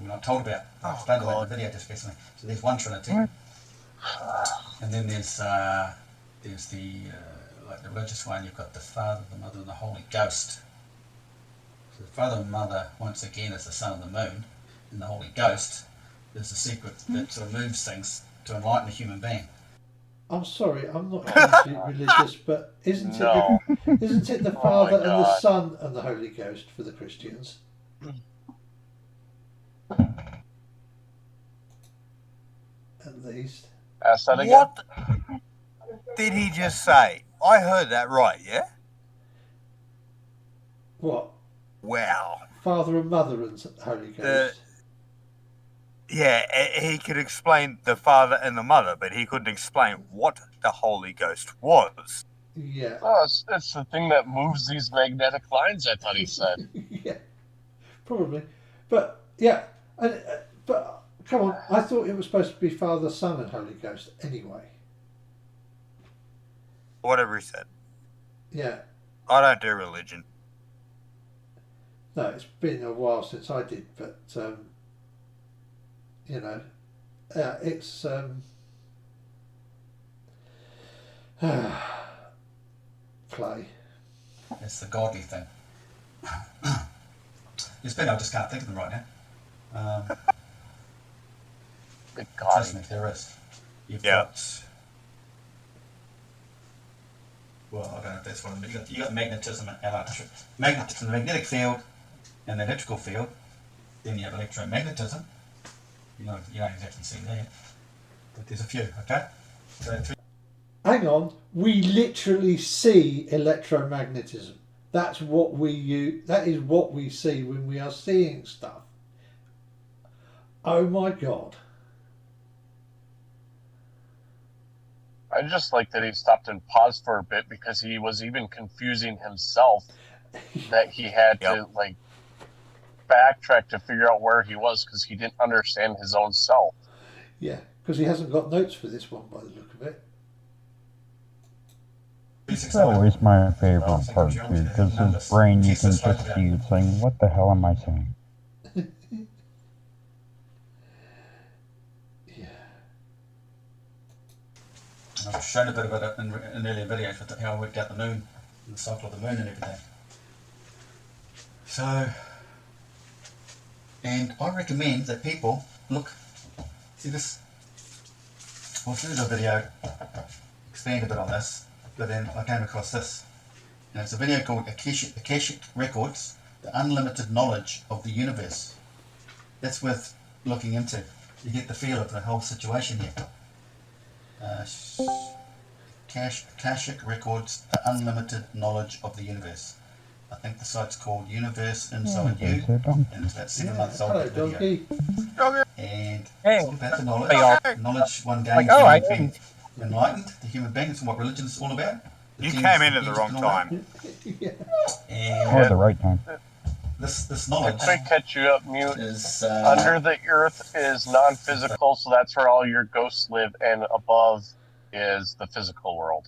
we're not told about. I explained about in the video just recently. So there's one Trinity, and then there's the like the religious one. You've got the Father, the Mother, and the Holy Ghost. So the Father and Mother, once again, is the Sun and the Moon, and the Holy Ghost is the secret that sort of moves things to enlighten the human being. I'm sorry, I'm not hugely religious, but isn't it No. isn't it the Oh my Father and the God. Son and the Holy Ghost for the Christians? At least. Ask that again. What did he just say? I heard that right, yeah? What? Wow. Father and Mother and Holy Ghost. Yeah, he could explain the Father and the Mother, but he couldn't explain what the Holy Ghost was. Yeah. Oh, it's the thing that moves these magnetic lines, I thought he said. Yeah. Probably. But yeah, but come on, I thought it was supposed to be Father, Son and Holy Ghost anyway. Whatever he said. Yeah. I don't do religion. No, it's been a while since I did, but you know, it's play. It's the godly thing. There's been, I just can't think of them right now. Big Trust God. me, there is. You've Yeah. got, well, I don't know if that's one of them, but you got magnetism and magnetism, the magnetic field and the electrical field. Then you have electromagnetism. You don't exactly see there, but there's a few, okay? So three. Hang on, we literally see electromagnetism. That's what we use. That is what we see when we are seeing stuff. Oh my God. I just like that he stopped and paused for a bit because he was even confusing himself that he had to like backtrack to figure out where he was because he didn't understand his own self. Yeah, because he hasn't got notes for this one by the look of it. It's always my favorite part too, because his brain, you can just see it saying, "What the hell am I saying?" Yeah. I've shown a bit of it in earlier videos with how I worked out the moon, and the cycle of the moon and everything. So, and I recommend that people look, see this, well, as soon as the video, expand a bit on this, but then I came across this. And it's a video called Akashic Records, The Unlimited Knowledge of the Universe. That's worth looking into. You get the feel of the whole situation here. Akashic Records, The Unlimited Knowledge of the Universe. I think the site's called Universe Inside You, and it's about 7 months old. Hello, Video. donkey. And Hey. it's all about the knowledge. Hey, y'all. Knowledge one gains Like, oh, I when you get enlightened, the human being. It's what religion is all about. The You things came in and at the things wrong and all that. time. Yeah. And Or the right time. this knowledge Quick catch you up, mute. is Under the earth is non-physical, so that's where all your ghosts live, and above is the physical world.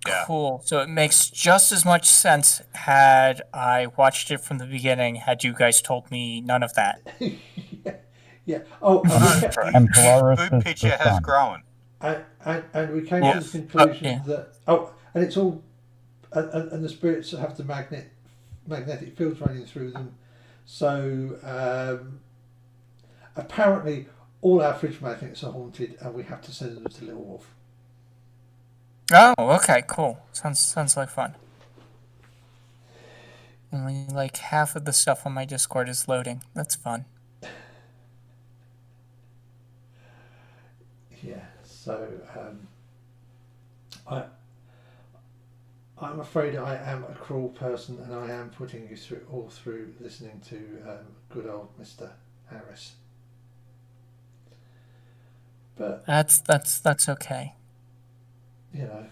Yeah. Cool. So it makes just as much sense had I watched it from the beginning, had you guys told me none of that. Yeah. Oh, and And Polaris Food is picture the has sun. grown. and we came Yes. to the conclusion Yeah. that and it's all and the spirits have the magnetic fields running through them. So apparently all our fridge magnets are haunted, and we have to send them to Little Wolf. Oh, okay, cool. Sounds like fun. Only like half of the stuff on my Discord is loading. That's fun. Yeah. So I'm afraid I am a cruel person, and I am putting you through listening to good old Mr. Harris. But That's okay. you know,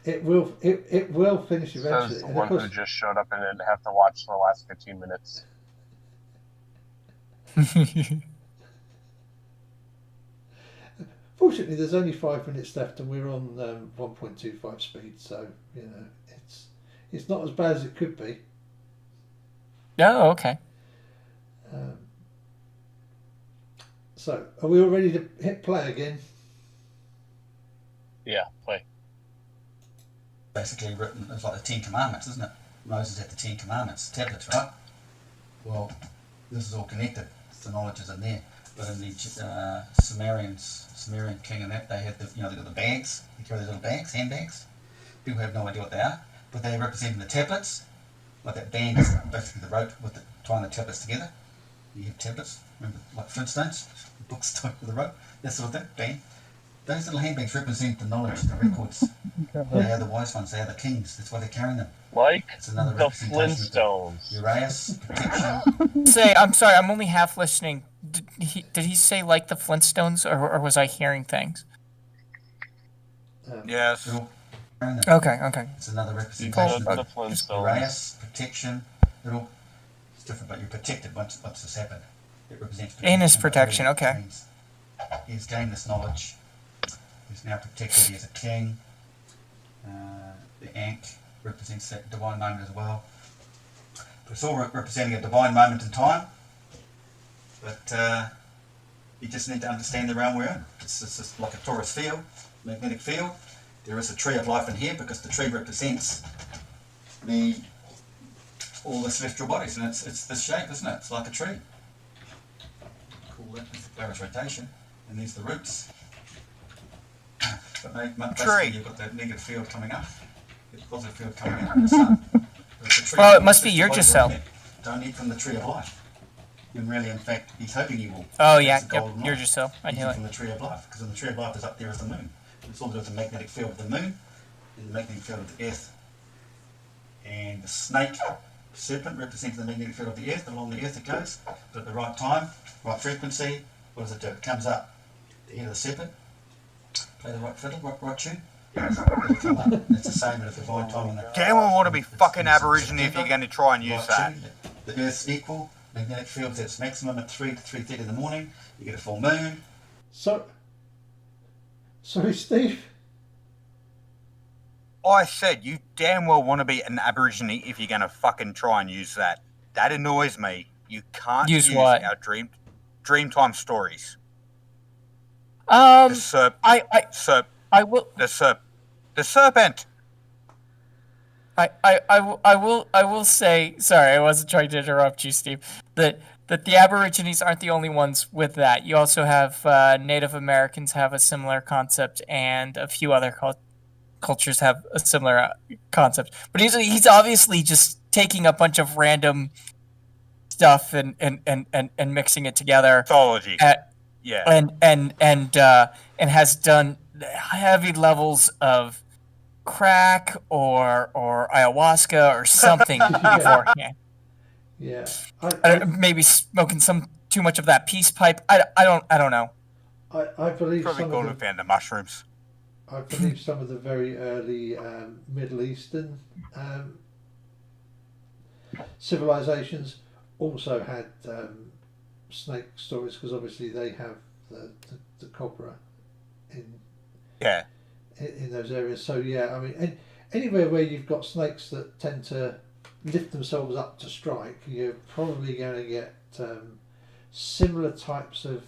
it will finish Says eventually. the And of one who course, just showed up and didn't have to watch the last 15 minutes. unfortunately, there's only 5 minutes left, and we're on 1.25 speed, so it's not as bad as it could be. Oh, okay. So, are we all ready to hit play again? Yeah, play. Basically written, it's like the Ten Commandments, isn't it? Moses had the Ten Commandments, tablets, right? Well, this is all connected. The knowledge is in there. But in the Sumerian king and that, they had they got the bags. They carry these little bags, handbags. People have no idea what they are, but they represent the tablets. Like that band is basically the rope with tying the tablets together. You have tablets, remember, like Flintstones, the books tied with the rope, that sort of thing, band. Those little handbags represent the knowledge, the records. They are the wise ones, they are the kings, that's why they're carrying them. Like It's another the representation Flintstones. of Urias, protection. I'm sorry, I'm only half listening. Did he say like the Flintstones, or was I hearing things? Yes. They're all carrying them. Okay. It's another The representation of Flintstones. Urias, protection. They're all, it's different, but you're protected once this happened. It represents Anus but protection, really okay. means he's gained this knowledge. He's now protected. He is a king. The Ankh represents that divine moment as well. But it's all representing a divine moment in time. But you just need to understand the realm we're in. It's just like a torus field, magnetic field. There is a tree of life in here because the tree represents all the celestial bodies, and it's this shape, isn't it? It's like a tree. Call that the Polaris rotation, and there's the roots. But basically you've got that negative field coming up, the positive field coming out of the sun. Well, it must be your Giselle. Don't eat from the tree of life. When really, in fact, he's hoping you will. Oh yeah, It's the yep, golden you're light. Giselle. I knew Eating it. from the tree of life, because in the tree of life is up there is the moon. It's all to do with the magnetic field of the moon, and the magnetic field of the earth. And the snake, serpent, represents the magnetic field of the earth. Along the earth it goes, but at the right time, right frequency, what does it do? It comes up. The head of the serpent, play the right fiddle, right tune. It'll come up. It's the same at the divine time. Damn well want to be fucking Aborigine if you're going to try and use that. The Earth's equal. Magnetic field's at its maximum at 3 to 3:30 in the morning. You get a full moon. Sorry, Steve. I said you damn well want to be an Aborigine if you're going to fucking try and use that. That annoys me. You can't Use use what? our Dreamtime stories. I will. The serpent. I will say, sorry, I wasn't trying to interrupt you, Steve, that the Aborigines aren't the only ones with that. You also have Native Americans have a similar concept, and a few other cultures have a similar concept. But he's obviously just taking a bunch of random stuff and mixing it together. Mythology. Yeah. And has done heavy levels of crack or ayahuasca or something beforehand. Yeah, Maybe smoking too much of that peace pipe. I don't know. I believe Probably some going of to found the mushrooms. I believe some of the very early Middle Eastern civilizations also had snake stories, because obviously they have the cobra in those areas. So yeah, I mean, anywhere where you've got snakes that tend to lift themselves up to strike, you're probably going to get similar types of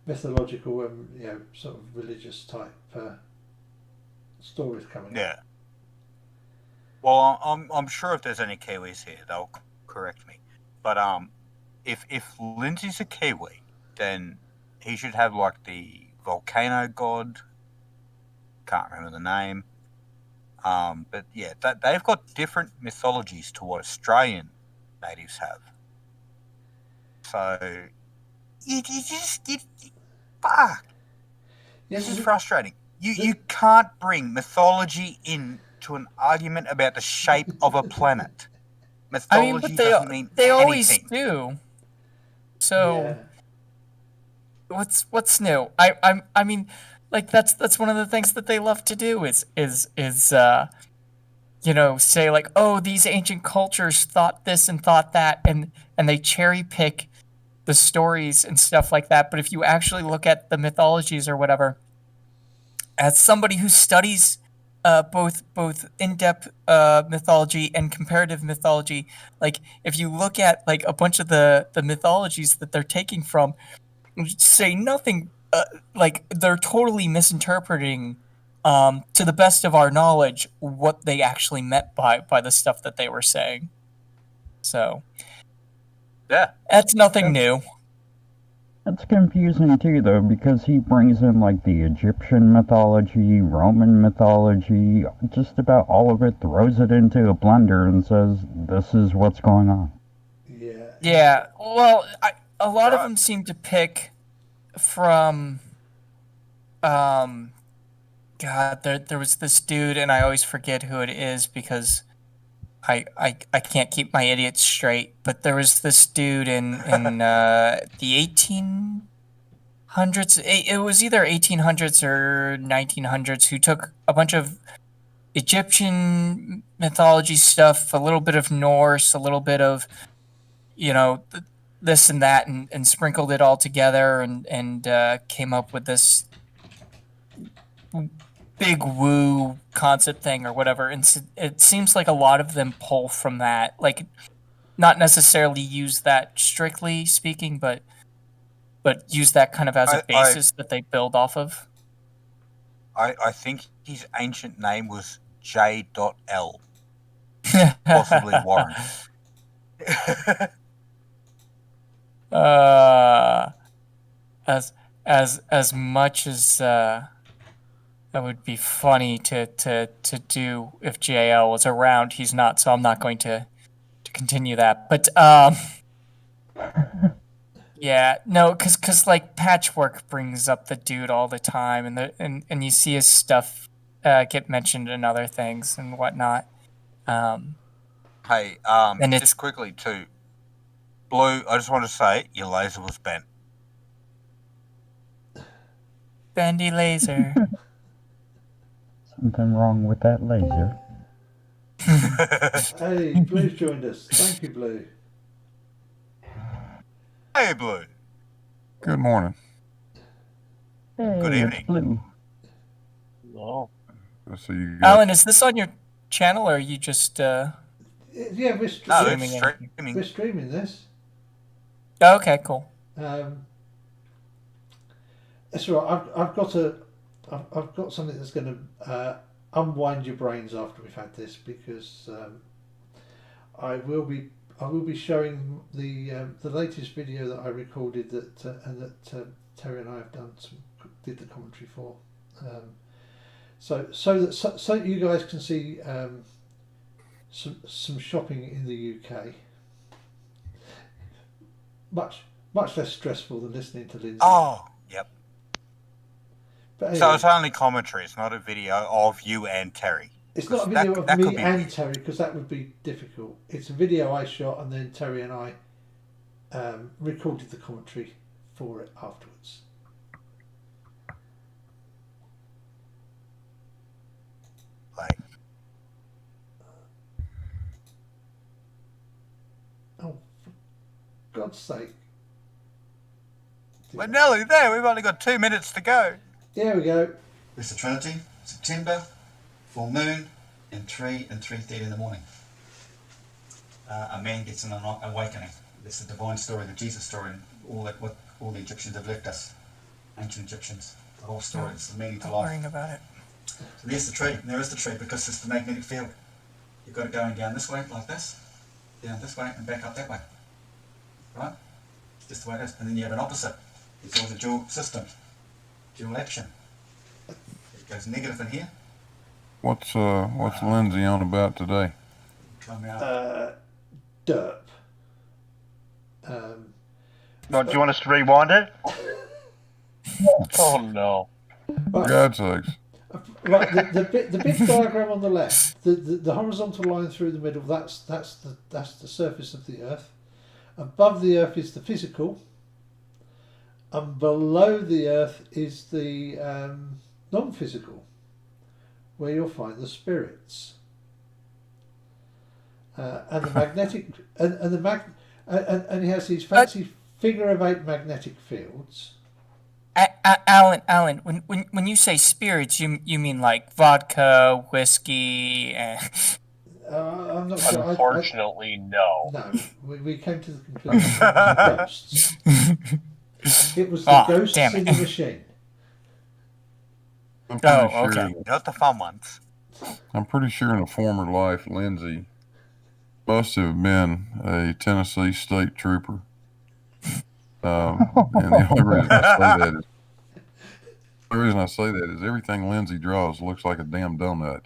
mythological and sort of religious type stories coming. Yeah. Well, I'm sure if there's any Kiwis here, they'll correct me. But if Lindsay's a Kiwi, then he should have like the volcano god. Can't remember the name. But yeah, they've got different mythologies to what Australian natives have. So you fuck. This is frustrating. You can't bring mythology into an argument about the shape of a planet. Mythology doesn't mean they anything. always do. So what's new? I mean, like that's one of the things that they love to do is say like, oh, these ancient cultures thought this and thought that, and they cherry pick the stories and stuff like that. But if you actually look at the mythologies or whatever, as somebody who studies both in-depth mythology and comparative mythology, like if you look at like a bunch of the mythologies that they're taking from, say nothing, like they're totally misinterpreting, to the best of our knowledge, what they actually meant by the stuff that they were saying. So Yeah. that's nothing new. It's confusing too, though, because he brings in like the Egyptian mythology, Roman mythology, just about all of it, throws it into a blender and says, "This is what's going on." Yeah. Yeah, well, a lot of Right. them seem to pick from, God, there was this dude, and I always forget who it is because I can't keep my idiots straight. But there was this dude in the 1800s. It was either 1800s or 1900s who took a bunch of Egyptian mythology stuff, a little bit of Norse, a little bit of this and that, and sprinkled it all together and came up with this big woo concept thing or whatever. And it seems like a lot of them pull from that, like not necessarily use that strictly speaking, but use that kind of as a basis that they build off of. I think his ancient name was J.L. Possibly Warren. As much as that would be funny to do if JL was around, he's not, so I'm not going to continue that. But yeah, no, because like Patchwork brings up the dude all the time, and you see his stuff get mentioned in other things and whatnot. Hey, and it's just quickly too, Blue, I just want to say your laser was bent. bendy laser. Something wrong with that laser. Hey, Blue's joined us. Thank you, Blue. Hey, Blue. Good morning. Hey, Good it's evening. Blue. Oh, So you got Alan, is this on your channel, or are you just Yeah, we're, No, streaming it's anything? streaming. we're streaming this. Oh, okay, cool. It's all right. I've got something that's going to unwind your brains after we've had this, because I will be showing the latest video that I recorded that Terry and I have did the commentary for. So you guys can see some shopping in the UK. Much less stressful than listening to Lindsay. Oh, yep. But anyway, So it's only commentary. It's not a video of you and Terry. it's not a that- video of that could me be and weird. Terry, because that would be difficult. It's a video I shot, and then Terry and I recorded the commentary for it afterwards. Like, Oh, for God's sake. we're nearly there. We've only got 2 minutes to go. There we go. It's the Trinity, September, full moon, and 3:30 in the morning. A man gets an awakening. It's the divine story, the Jesus story, and what all the Egyptians have left us, ancient Egyptians. The whole story, it's the meaning to Not life. worrying about it. So there's the tree, and there is the tree, because it's the magnetic field. You've got it going down this way, like this, down this way, and back up that way. Right? It's just the way it is. And then you have an opposite. It's all the dual system, dual action. It goes negative in here, what's Lindsay on about today? come out. Derp. Do you want us to rewind it? oh no. Right, God sakes. right, the big diagram on the left, the horizontal line through the middle, that's the surface of the Earth. Above the Earth is the physical, and below the Earth is the non-physical, where you'll find the spirits. And the magnetic and he has these fancy figure of 8 magnetic fields. Alan, when you say spirits, you mean like vodka, whiskey, and I'm not sure. Unfortunately, no. No, we came to the conclusion it was ghosts. It was the ghosts damn in it. the machine. I'm pretty Oh, sure. okay. Not the fun ones. I'm pretty sure in a former life, Lindsay must have been a Tennessee state trooper. And the only reason I say that is everything Lindsay draws looks like a damn donut.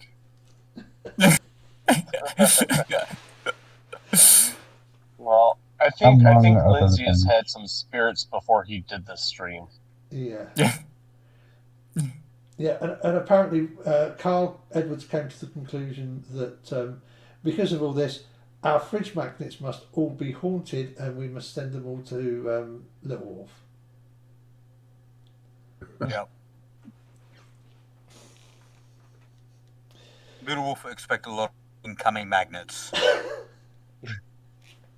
Well, I think Among other Lindsay has things. had some spirits before he did this stream. Yeah. Yeah. Yeah, and apparently Carl Edwards came to the conclusion that because of all this, our fridge magnets must all be haunted and we must send them all to Little Wolf. Yep. Little Wolf expect a lot of incoming magnets. So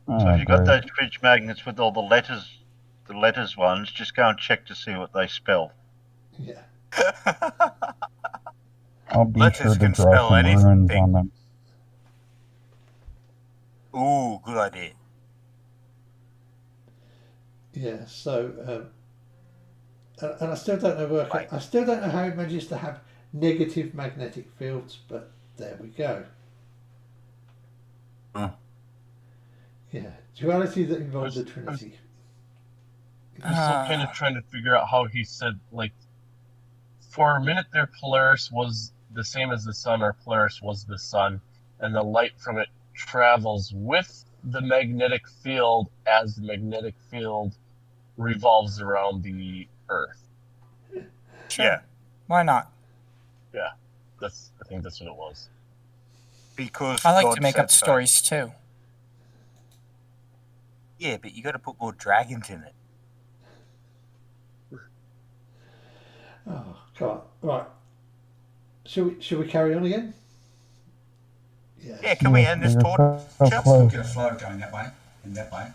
if you got great. those fridge magnets with all the letters ones, just go and check to see what they spell. Yeah. I'll be Letters sure to can draw spell some runes anything. on them. Ooh, good idea. Yeah. So, and I still don't know Right. I still don't know how he manages to have negative magnetic fields, but there we go. Huh. Yeah, duality that involves the Trinity. I'm still kind of trying to figure out how he said, like, for a minute there, Polaris was the same as the sun, or Polaris was the sun, and the light from it travels with the magnetic field as the magnetic field revolves around the Earth. Sure. Yeah, Why not? I think that's what it was. because I like God to make said up so. stories too. Yeah, but you got to put more dragons in it. Oh God! Right. Should we carry on again? Yes. Yeah, can we end this You're torture? so Just close. look at a flow going that way, in that way.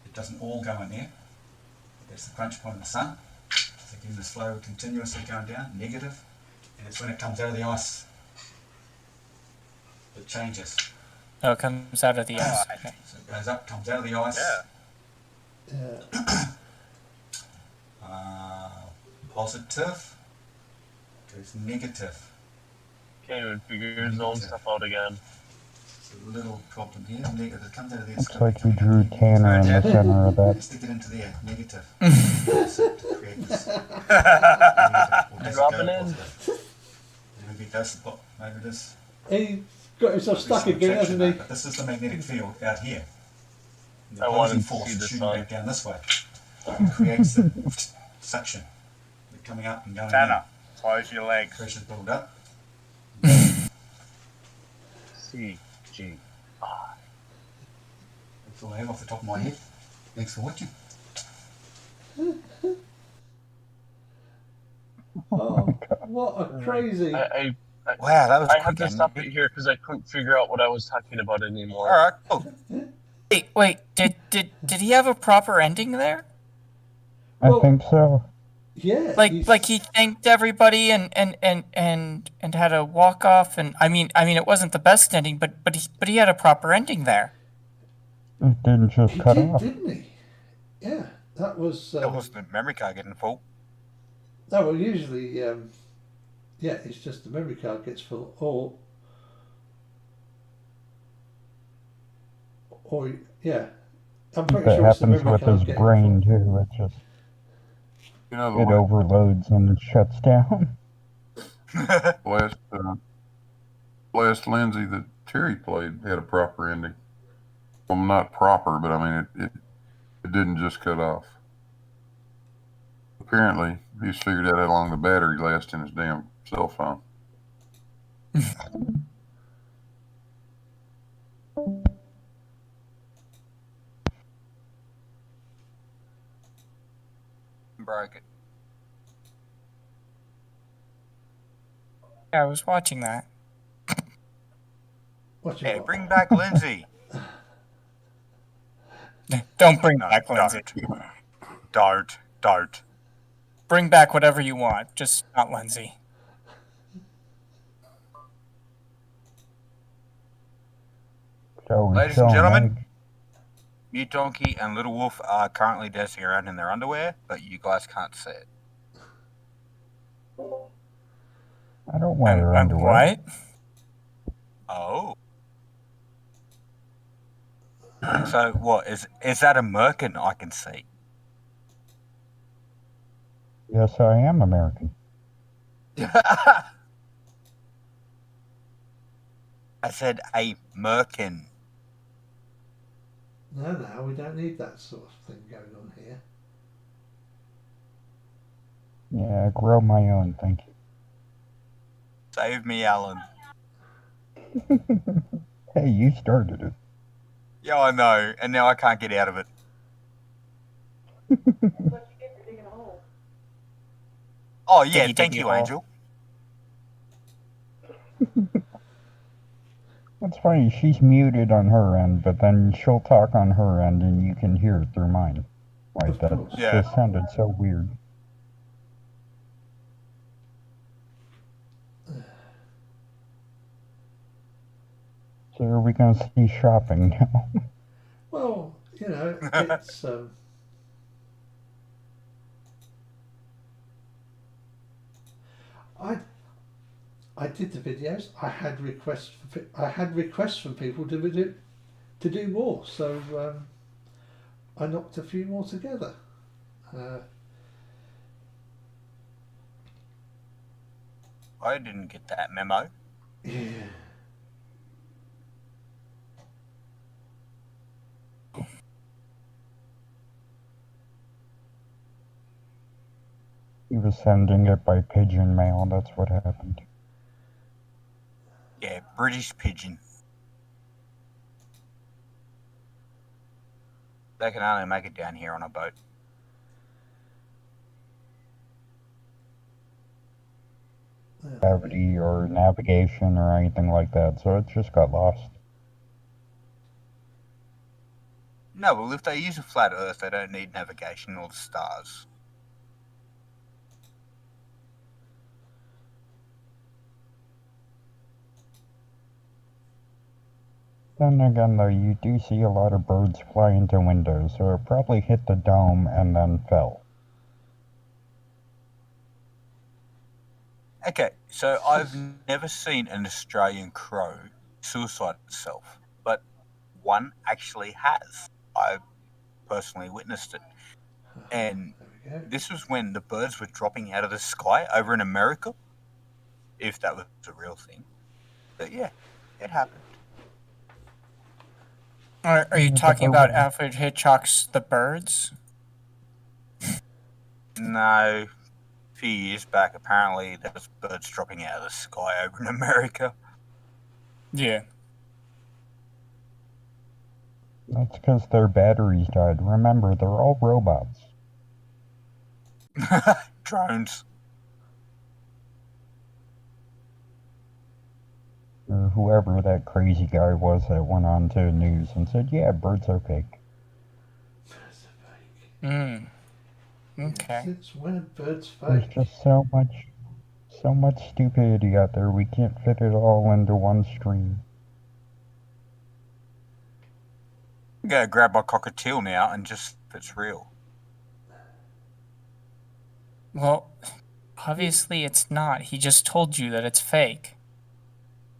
It doesn't all go in there. That's the crunch point of the sun. So again, this flow continuously going down, negative, and it's when it comes out of the ice it changes. Oh, it comes out of the ice. Right. Okay. So it goes up, comes out of the ice. Yeah. Positive goes negative. Can't even figure his own stuff out again. It's a little problem here. Negative. It comes out of there. Looks like you drew Tanner in the center of that. Stick it into there. Negative. Dropping in. Maybe it does. Maybe it is. He got himself stuck Some again, attraction hasn't he? there, but this is the magnetic field out here. The I wanted opposing to force see is the shooting sun. back down this way. It creates the suction. They're coming up and going Tanner, down. close your legs. Pressure's built up. C, G. That's all I have off the top of my head. Thanks for watching. Oh, what a crazy! I Wow, that was I a had quick to end. stop it here because I couldn't figure out what I was talking about anymore. All right, cool. Wait. Did he have a proper ending there? I Well- think so. Yeah. Like he thanked everybody and had a walk off, and I mean it wasn't the best ending, but he had a proper ending there. It didn't just he cut did, off. didn't he? Yeah, that was. That was the memory card getting full. No, well, usually, yeah, it's just the memory card gets full, or yeah, I'm pretty That sure it's the happens memory with card his getting brain too. It just You know, it the overloads and it shuts down. last Lindsay that Terry played had a proper ending. Well, not proper, but I mean it didn't just cut off. Apparently, he's figured out how long the battery lasts in his damn cell phone. Broke it. Yeah, I was watching that. Watching Hey, what? bring back Lindsay. Don't bring No, back Lindsay. don't. Don't. Bring back whatever you want, just not Lindsay. So Ladies so and gentlemen, Meg, Mute Donkey and Little Wolf are currently dancing around in their underwear, but you guys can't see it. I don't wear underwear. What? Oh. So what is that a merkin I can see? Yes, I am American. I said a merkin. No, we don't need that sort of thing going on here. Yeah, I grow my own, thank Save me, Alan. you. Hey, you started it. Yeah, I know, and now I can't get out of it. Oh yeah, Diggy, thank diggy you, hole. Angel. It's funny, she's muted on her end, but then she'll talk on her end and you can hear it through mine. Like Of that course. Yeah. just sounded so weird. So are we gonna see shopping now? Well, you know, it's I did the videos. I had requests from people to do more. So I knocked a few more together. I didn't get that memo. Yeah. He was sending it by pigeon mail, that's what happened. Yeah, British pigeon. They can only make it down here on a boat. Gravity or navigation or anything like that, so it just got lost. No, well, if they use a flat Earth, they don't need navigation or the stars. Then again though, you do see a lot of birds fly into windows, so it probably hit the dome and then fell. Okay, so I've never seen an Australian crow suicide itself, but one actually has. I personally witnessed it. And There we go. this was when the birds were dropping out of the sky over in America, if that was a real thing. But yeah, it happened. Are you talking about Alfred Hitchcock's The Birds? No, a few years back, apparently there was birds dropping out of the sky over in America. Yeah. That's because their batteries died. Remember, they're all robots. Drones. Or whoever that crazy guy was that went on to the news and said, yeah, birds are fake. Birds are fake. Okay. Since when are birds There's fake? just so much stupidity out there, we can't fit it all into one stream. I'm gonna grab my cockatiel now and just if it's real. Well, obviously it's not. He just told you that it's fake.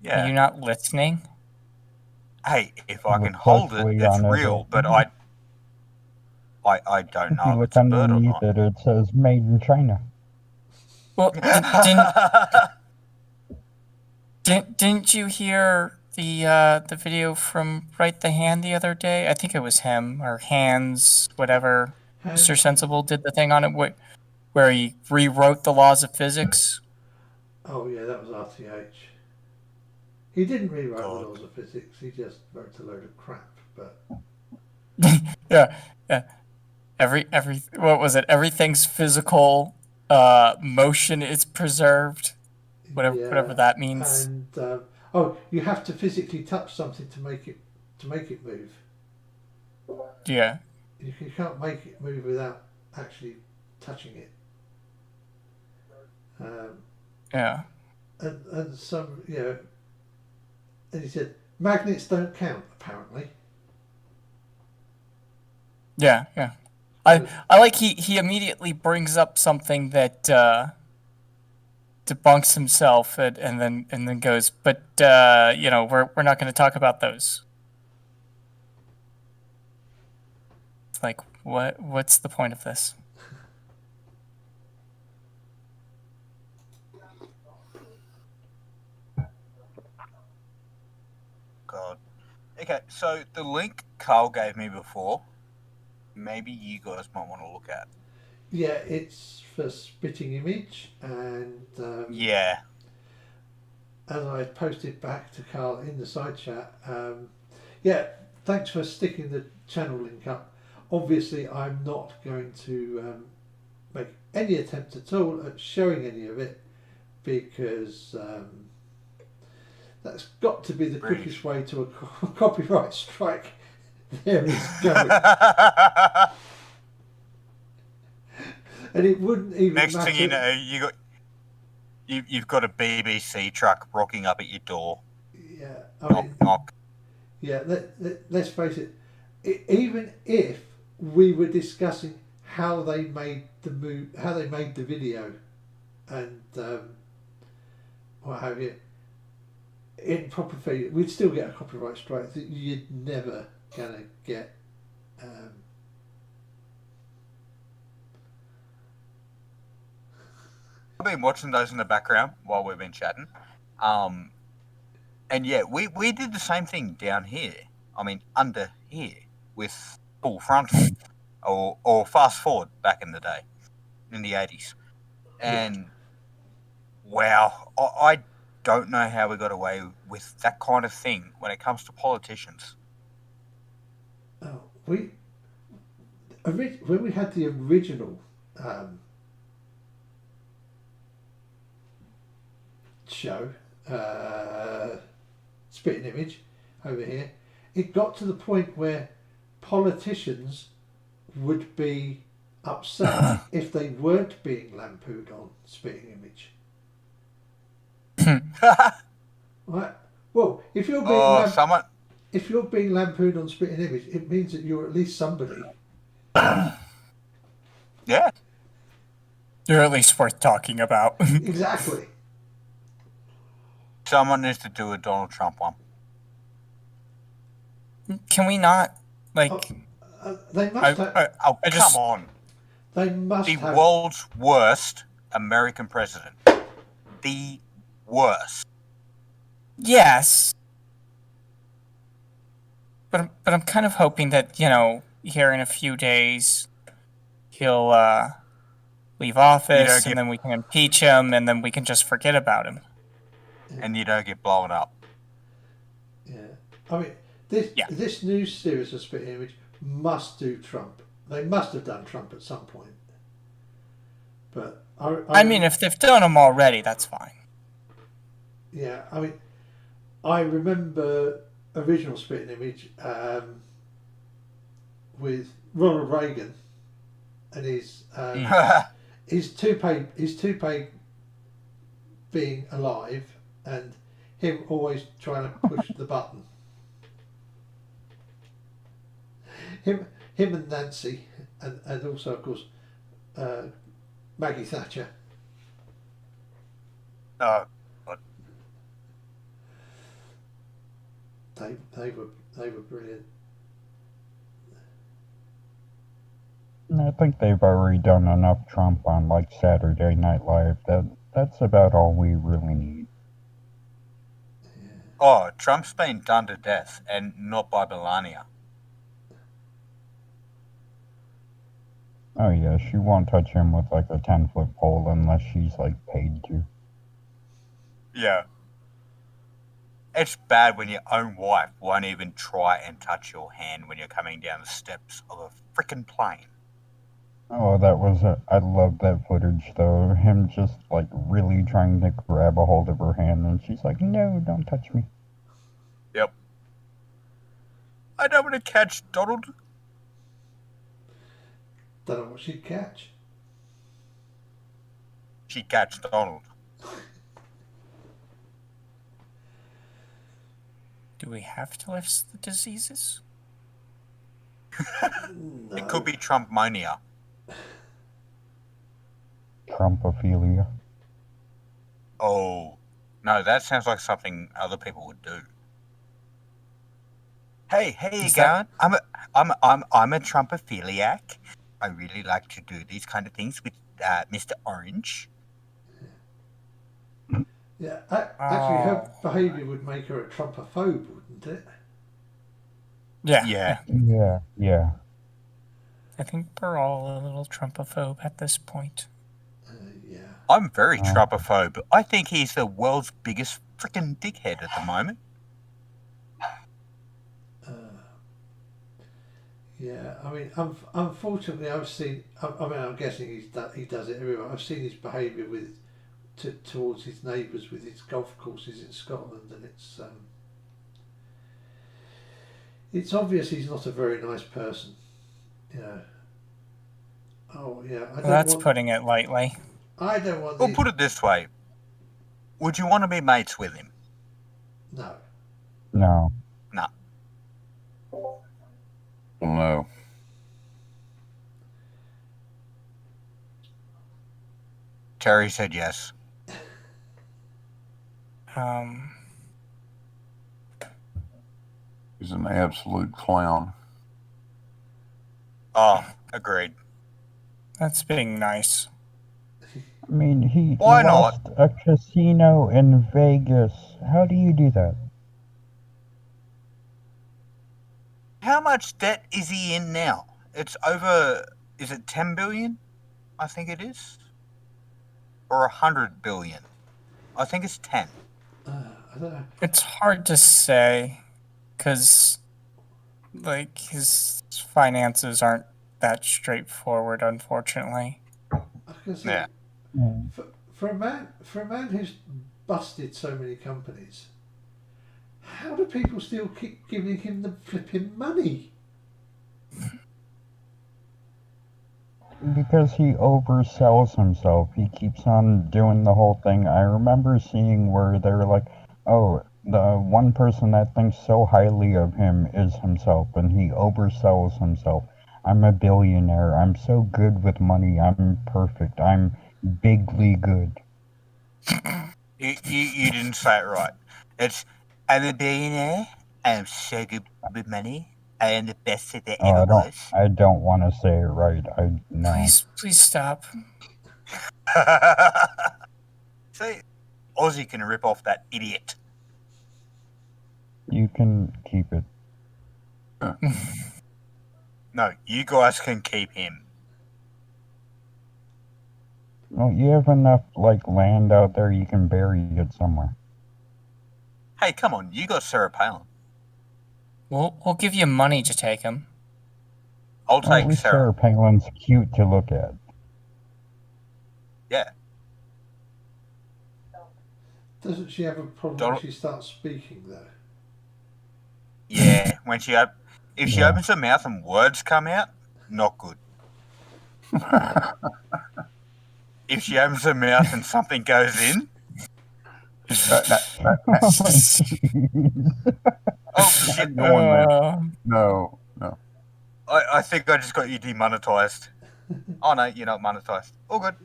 Yeah. Are you not listening? Hey, if I Look can hold it, closely it's on it. real, but I don't If know you if look it's a bird or underneath not. it, it says made in China. Well, didn't you hear the video from Write the Hand the other day? I think it was him or Hands, whatever. Mr. Sensible did the thing on it where he rewrote the laws of physics. Oh yeah, that was RTH. He didn't rewrite God. the laws of physics. He just wrote a load of crap. But Yeah. What was it? Everything's physical. Motion is preserved. Whatever that means. And you have to physically touch something to make it move. Yeah. You can't make it move without actually touching it. Yeah. And some, and he said magnets don't count apparently. Yeah. I like he immediately brings up something that debunks himself and then goes, but we're not going to talk about those. It's like, what's the point of this? God. Okay, so the link Carl gave me before, maybe you guys might want to look at. Yeah, it's for Spitting Image, and Yeah. as I posted back to Carl in the side chat, yeah, thanks for sticking the channel link up. Obviously, I'm not going to make any attempt at all at showing any of it because that's got to be the quickest way to a copyright strike. There is going. And it wouldn't even Next matter. thing you know, you've got a BBC truck rocking up at your door. Yeah, Knock. Yeah, let's face it. Even if we were discussing how they made the video, and what have you, in proper feed, we'd still get a copyright strike that you're never gonna get. I've been watching those in the background while we've been chatting. And yeah, we did the same thing down here. I mean, under here with full frontal or fast forward back in the day, in the 80s. And wow, I don't know how we got away with that kind of thing when it comes to politicians. Oh, when we had the original show, Spitting Image, over here, it got to the point where politicians would be upset if they weren't being lampooned on Spitting Image. Right? Well, if you're being if you're being lampooned on Spitting Image, it means that you're at least somebody. Yeah. You're at least worth talking about. Exactly. Someone needs to do a Donald Trump one. Can we not, like... they must come on. They must have... The world's worst American president. The worst. Yes. But I'm kind of hoping that, here in a few days, he'll leave office, and then we can impeach him, and then we can just forget about him. And you don't get blown up. Yeah. I mean, this new series of Spitting Image must do Trump. They must have done Trump at some point. But I mean, if they've done him already, that's fine. Yeah, I mean, I remember original Spitting Image with Ronald Reagan and his toupee being alive and him always trying to push the button. Him and Nancy and also of course Maggie Thatcher. Oh. They were brilliant. I think they've already done enough Trump on like Saturday Night Live. That's about all we really need. Yeah. Oh, Trump's been done to death, and not by Melania. Oh yeah, she won't touch him with like a 10-foot pole unless she's like paid to. Yeah. It's bad when your own wife won't even try and touch your hand when you're coming down the steps of a frickin' plane. Oh, I love that footage though. Him just like really trying to grab a hold of her hand and she's like, no, don't touch me. Yep. I don't want to catch Donald. don't know what she'd catch. She'd catch Donald. Do we have to list the diseases? No. It could be Trumpmania. Trumpophilia. Oh, no, that sounds like something other people would do. Hey, how you Is going? that- I'm a Trumpophiliac. I really like to do these kind of things with Mr. Orange. Yeah, actually, her Oh. behaviour would make her a Trumpophobe, wouldn't it? Yeah. Yeah. Yeah, yeah. I think we're all a little Trumpophobe at this point. Yeah. I'm very Oh. Trumpophobe. I think he's the world's biggest freaking dickhead at the moment. Yeah, I mean, unfortunately, I've seen. I mean, I'm guessing he does it everywhere. I've seen his behaviour towards his neighbours with his golf courses in Scotland, and it's obvious he's not a very nice person. You know. Oh yeah, That's putting it lightly. I don't want. Well, put it this way: would you want to be mates with him? No. No. No. Well, no. Terry said yes. He's an absolute clown. Oh, agreed. That's being nice. I mean, he Why not? lost a casino in Vegas. How do you do that? How much debt is he in now? It's over. Is it 10 billion? I think it is. Or 100 billion. I think it's 10. I don't know. It's hard to say because, like, his finances aren't that straightforward, unfortunately. I can say, Yeah. for a man who's busted so many companies, how do people still keep giving him the flipping money? Because he oversells himself. He keeps on doing the whole thing. I remember seeing where they're like, oh, the one person that thinks so highly of him is himself, and he oversells himself. I'm a billionaire. I'm so good with money. I'm perfect. I'm bigly good. You didn't say it right. It's, I'm a billionaire. I'm so good with money. I am the best that there ever was. I don't want to say it right. No. Please stop. See, Aussie can rip off that idiot. You can keep it. No, you guys can keep him. Well, you have enough land out there. You can bury it somewhere. Hey, come on, you got Sarah Palin. We'll give you money to take him. I'll Well, at take least Sarah. Sarah Palin's cute to look at. Yeah. Doesn't she have a problem Donald- when she starts speaking though? Yeah, when if she Yeah. opens her mouth and words come out, not good. If she opens her mouth and something goes in, Oh, jeez. oh shit! Going there. No. I think I just got you demonetized. Oh no, you're not monetized. All good.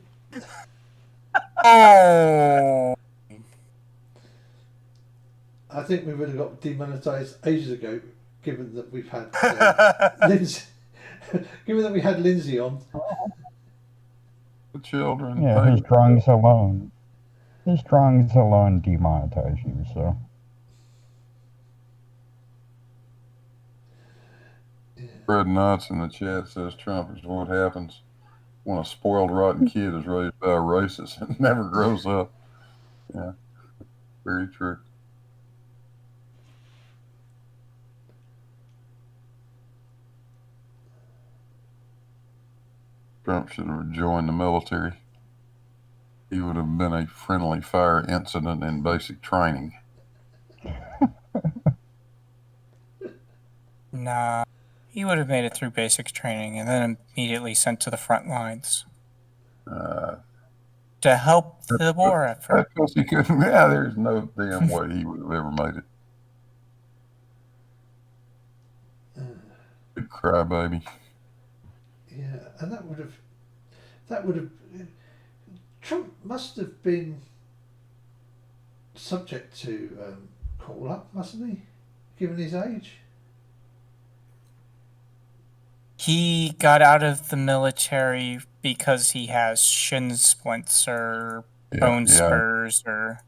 Oh. I think we would have got demonetised ages ago, given that we've had Lindsay. Given that we had Lindsay on. The children. Yeah, his drawings alone. His drawings alone demonetize you, so. Fred Knotts in the chat says Trump is what happens when a spoiled, rotten kid is raised by a racist and never grows up. Yeah, very true. Trump should have joined the military. He would have been a friendly fire incident in basic training. Nah. He would have made it through basic training and then immediately sent to the front lines to help the war effort. That's because he couldn't. Yeah, there's no damn way he would have ever made it. Big crybaby. Yeah, and that would have. Trump must have been subject to call up, mustn't he? Given his age. He got out of the military because he has shin splints or bone spurs or.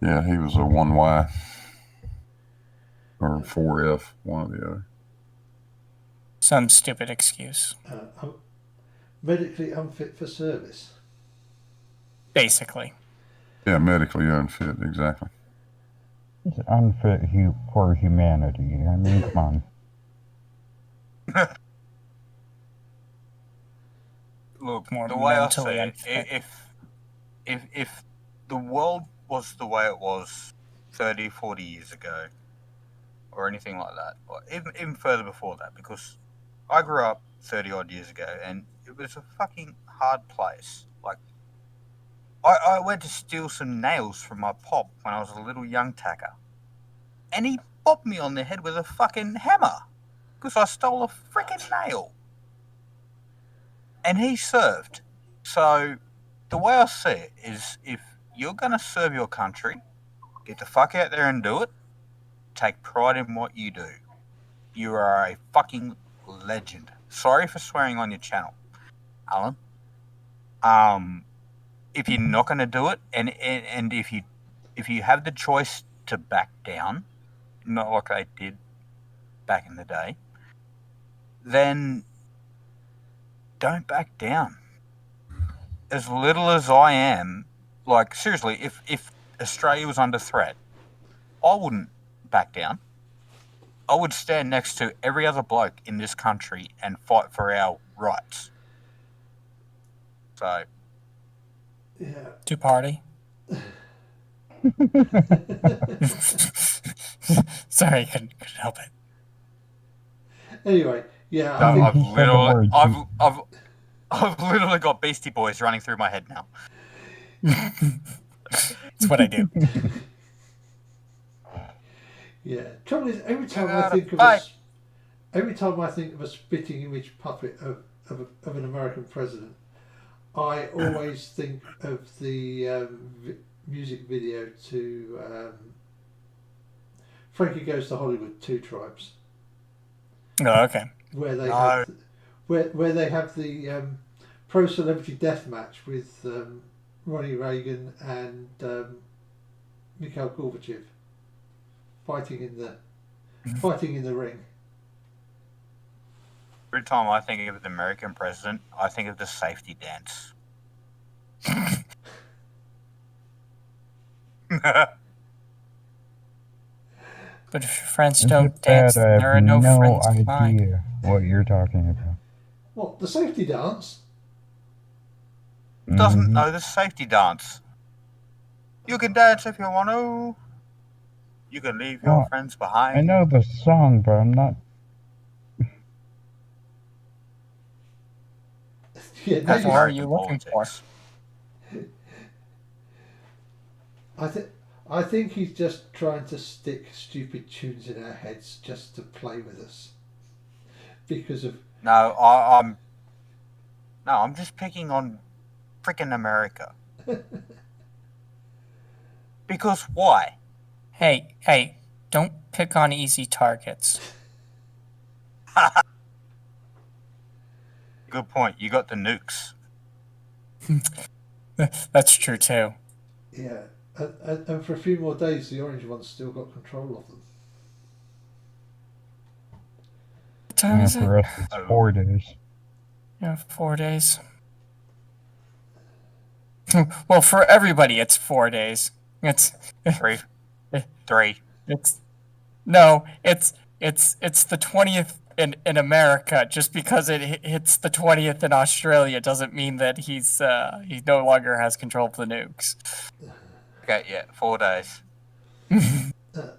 Yeah, he was a 1Y or 4F, one or the other. Some stupid excuse. Medically unfit for service. Basically. Yeah, medically unfit, exactly. It's unfit for humanity. I mean, come on. Look, More the way I mentally see it, unfit. if the world was the way it was 30, 40 years ago, or anything like that, or even further before that, because I grew up 30 odd years ago, and it was a fucking hard place. Like, I went to steal some nails from my pop when I was a little young tacker, and he bopped me on the head with a fucking hammer because I stole a freaking nail. And he served. So the way I see it is, if you're going to serve your country, get the fuck out there and do it. Take pride in what you do. You are a fucking legend. Sorry for swearing on your channel, Alan. If you're not going to do it, and if you have the choice to back down, not like I did back in the day, then don't back down. As little as I am, like, seriously, if Australia was under threat, I wouldn't back down. I would stand next to every other bloke in this country and fight for our rights. So, Yeah. To party. Sorry, couldn't help it. Anyway, yeah, I no, think he said the words. I've literally got Beastie Boys running through my head now. It's what I do. yeah. Trouble is, every time I think of a spitting image puppet of an American president, I always think of the music video to Frankie Goes to Hollywood, Two Tribes. Oh, okay. Where they No. have where they have the pro celebrity death match with Ronnie Reagan and Mikhail Gorbachev fighting in the ring. Every time I think of the American president, I think of the safety dance. But if your friends Is don't it bad? dance, I there are have no no friends to find. idea what you're talking about. What, the safety dance? Doesn't Mhm. know the safety dance. You can dance if you want to. You can leave your Well, friends behind. I know the song, but I'm not. Yeah, That's What are you American looking for? politics. I think he's just trying to stick stupid tunes in our heads just to play with us. Because of No, I'm just picking on freaking America. Because why? Hey, don't pick on easy targets. Good point. You got the nukes. That's true too. yeah, and for a few more days, the orange one's still got control of them. What time Yeah, is it? for us, it's 4 days. Yeah, 4 days. Well, for everybody, it's 4 days. It's 3. it's the 20th in America. Just because it hits the 20th in Australia doesn't mean that he no longer has control of the nukes. Okay, yeah, 4 days.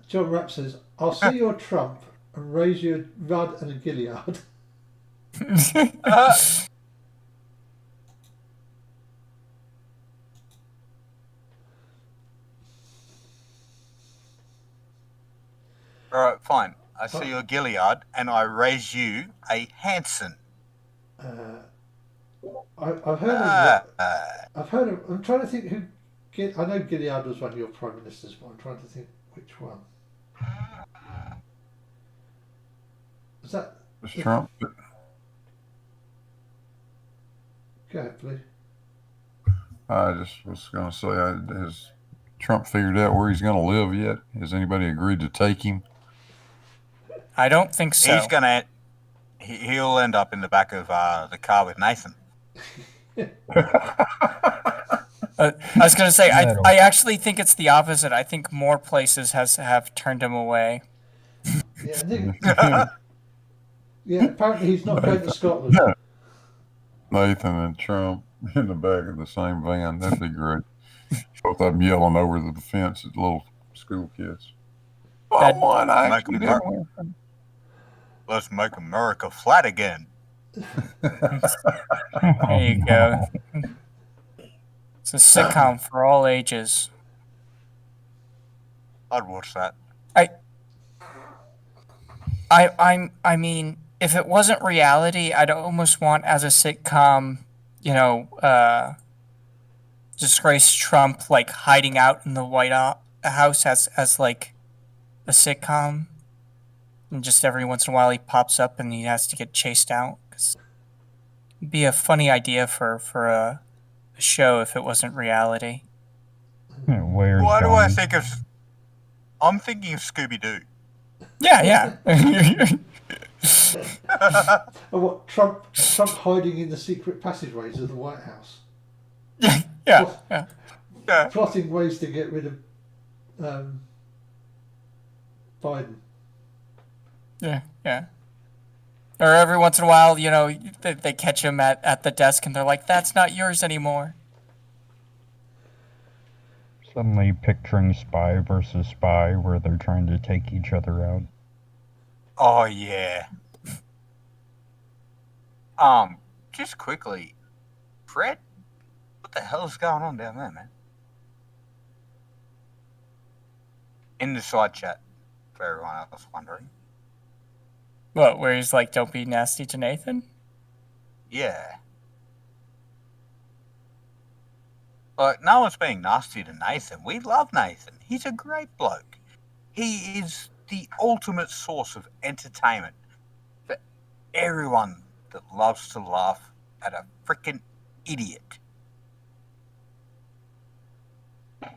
John Rapp says, "I'll see your Trump and raise you a Rudd and a Gilliard. Alright, fine. I see you a Gilliard and I raise you a Hanson. I've heard I've heard of. I'm trying to think who. I know Gilliard was one of your prime ministers, but I'm trying to think which one. Was that? Was Trump? Go ahead, please. I just was going to say, has Trump figured out where he's going to live yet? Has anybody agreed to take him? I don't think so. He's gonna. He'll end up in the back of the car with Nathan. I was going to say, I actually think it's the opposite. I think more places have turned him away. Yeah, I think, yeah. Apparently, he's not going to Scotland. Nathan and Trump in the back of the same van. That'd be great. Both of them yelling over the fence at little school kids. Let's make America flat again. There you go. It's a sitcom for all ages. I'd watch that. I mean, if it wasn't reality, I'd almost want as a sitcom, disgraced Trump like hiding out in the White House as like a sitcom, and just every once in a while he pops up and he has to get chased out. It'd be a funny idea for a show if it wasn't reality. Why do I think of? I'm thinking of Scooby-Doo. Yeah. And what Trump hiding in the secret passageways of the White House? Yeah. Plotting ways to get rid of Biden. Yeah. Or every once in a while, they catch him at the desk and they're like, "That's not yours anymore." Suddenly picturing Spy versus Spy, where they're trying to take each other out. Oh yeah. Just quickly, Fred, what the hell is going on down there, man? In the side chat, for everyone else wondering. What? Where he's like, "Don't be nasty to Nathan." Yeah. Like, no one's being nasty to Nathan. We love Nathan. He's a great bloke. He is the ultimate source of entertainment for everyone that loves to laugh at a freaking idiot. I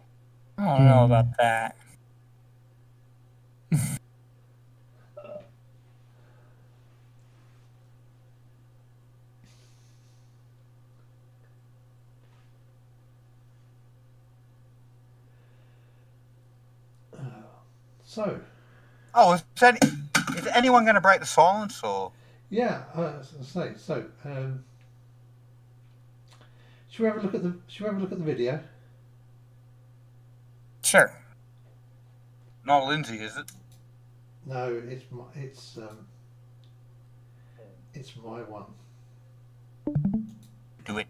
don't know about that. So. Oh, is anyone going to break the silence, or? Yeah, I was going to say. So, should we have a look at the video? Sure. Not Lindsay, is it? No, it's my one. Do it.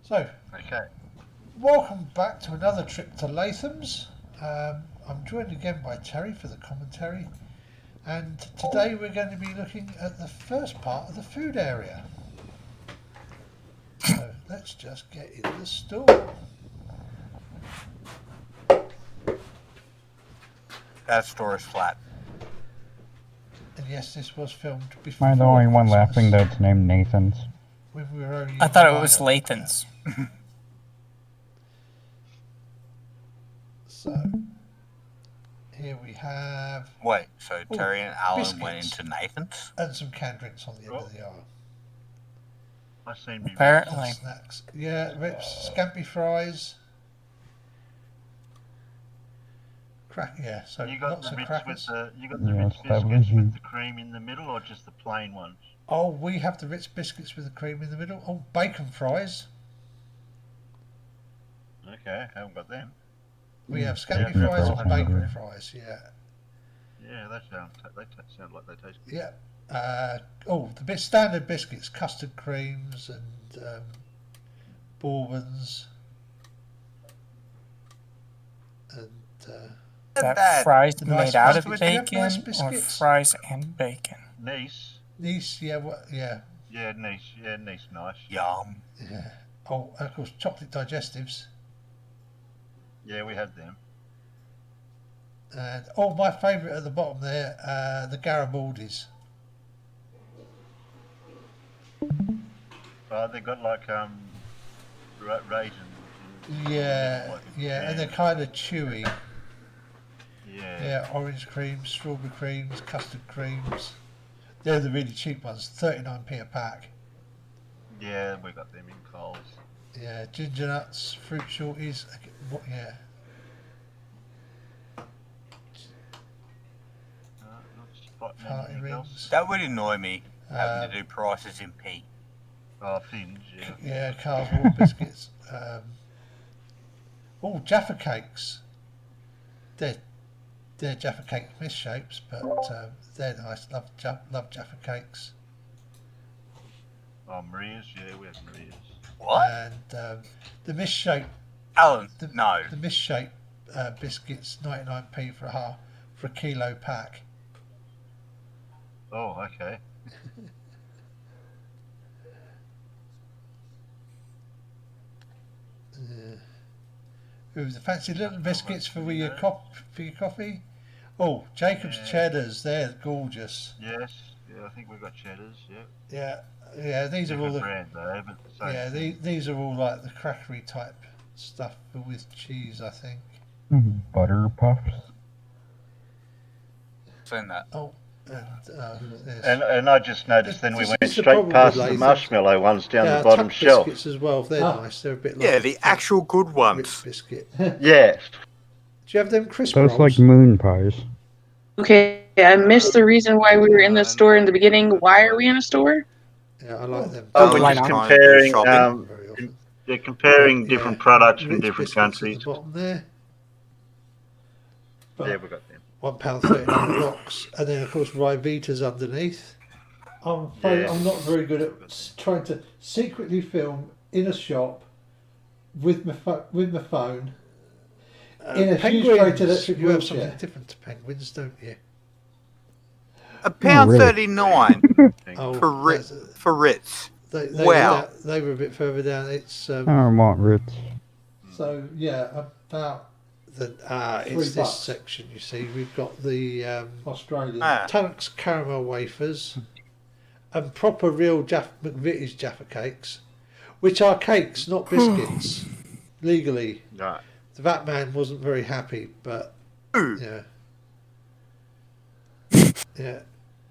So, okay. Welcome back to another trip to Latham's. I'm joined again by Terry for the commentary, and today we're going to be looking at the first part of the food area. So let's just get in the store. That store is flat. And yes, this was filmed before. Am I the only one Christmas, laughing that's named Nathan's? when we were only I thought it was Lathan's. So here we have. Wait, so Terry and Alan biscuits. went into Nathan's? And some canned drinks on the end of the aisle. I seem to be Apparently. Snacks. Yeah, rips, scampi fries. Yeah, so You got lots the of Ritz crackers. with the Yes, Ritz that was biscuits you. with the cream in the middle, or just the plain ones? Oh, we have the Ritz biscuits with the cream in the middle. Oh, bacon fries. Okay. Okay, I haven't got them. We have Yeah, scampi fries yeah. and bacon fries. Yeah. Yeah, they sound like they taste good. Yeah. The standard biscuits, custard creams and bourbons. And That fries the nice made out of biscuits. Do you have bacon nice or biscuits? fries and bacon? Nice. Nice, yeah, yeah. Yeah, nice. Yeah, nice, nice. Yum. Yeah. Oh, and of course, chocolate digestives. Yeah, we had them. And my favourite at the bottom there, the Garibaldis. They got like raisins. Yeah, like and they're kind of chewy. Yeah. Yeah, orange creams, strawberry creams, custard creams. They're the really cheap ones, 39p a pack. Yeah, we got them in Coles. Yeah, ginger nuts, fruit shorties. Yeah. Party rings. That would annoy me, having to do prices in P. Things, yeah. Yeah, cardboard biscuits. Jaffa cakes. They're Jaffa cake misshapes, but they're nice. Love Jaffa cakes. Maria's, yeah, we had Maria's. What? And the misshape. Alan, no. The misshape biscuits, 99p for a kilo pack. Oh, okay. The fancy little biscuits for your coffee. Oh, Jacob's Cheddars, they're gorgeous. Yes, yeah, I think we've got Cheddars, yeah. Yeah, these are all the brand though, but the same these are all like the crackery type stuff with cheese, I think. Butter puffs. Seen that. Oh, and I just noticed then we went This is the straight problem past with the Lay's. marshmallow ones down the bottom Tuck shelf. biscuits as well. They're nice. They're a bit like Yeah, the actual good ones. Ritz biscuit. Yeah. Do you have them crisp Those rolls? like moon pies. Okay, I missed the reason why we were in the store in the beginning. Why are we in a store? Yeah, I like them. We're why just not? comparing. Very often. They're comparing different products from Ritz different biscuits at countries. the bottom there. Yeah, we got them. £1.39 a box, and then of course Ryvitas underneath. I'm afraid I'm not very good at trying to secretly film in a shop with my phone in a huge great electric You have wheelchair. something different to penguins, don't you? £1.39 for Ritz. Wow. They were a bit further down. It's I don't want Ritz. so yeah, about it's this section. You see, we've got the Australian Tunnock's caramel wafers and proper real McVitie's Jaffa cakes, which are cakes, not biscuits, legally. Right. The VAT man wasn't very happy, but yeah.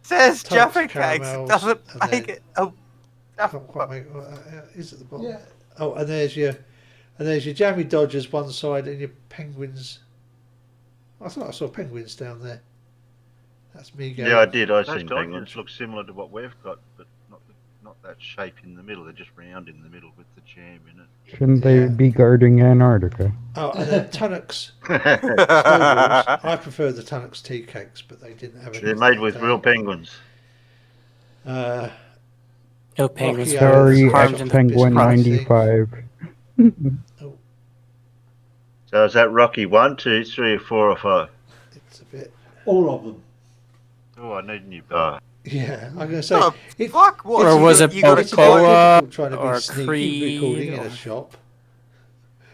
Says Tunnock's Jaffa cakes. caramels, Doesn't and make then- it. Oh, Can't quite make what that is at the bottom. Yeah. Oh, and there's your Jammy Dodgers one side and your penguins. I thought I saw penguins down there. That's me going. Yeah, I did. I Those seen doggies penguins look similar to what we've got, but not that shape in the middle. They're just round in the middle with the jam in it. Shouldn't they be guarding Antarctica? Oh, and then Tunnock's snowballs. I prefer the Tunnock's tea cakes, but they didn't have it. They're made with real penguins. No penguins. Rocky Sorry, Island's Penguin biscuit, I think. 95. So is that Rocky 1, 2, 3, or 4, or 5? It's a bit. All of them. Oh, I need a new bar. Yeah, I'm going to say. Oh, it, fuck, what? Or was it You got it's a a bit Coca-Cola difficult trying to or be sneaky Creed recording in or- a shop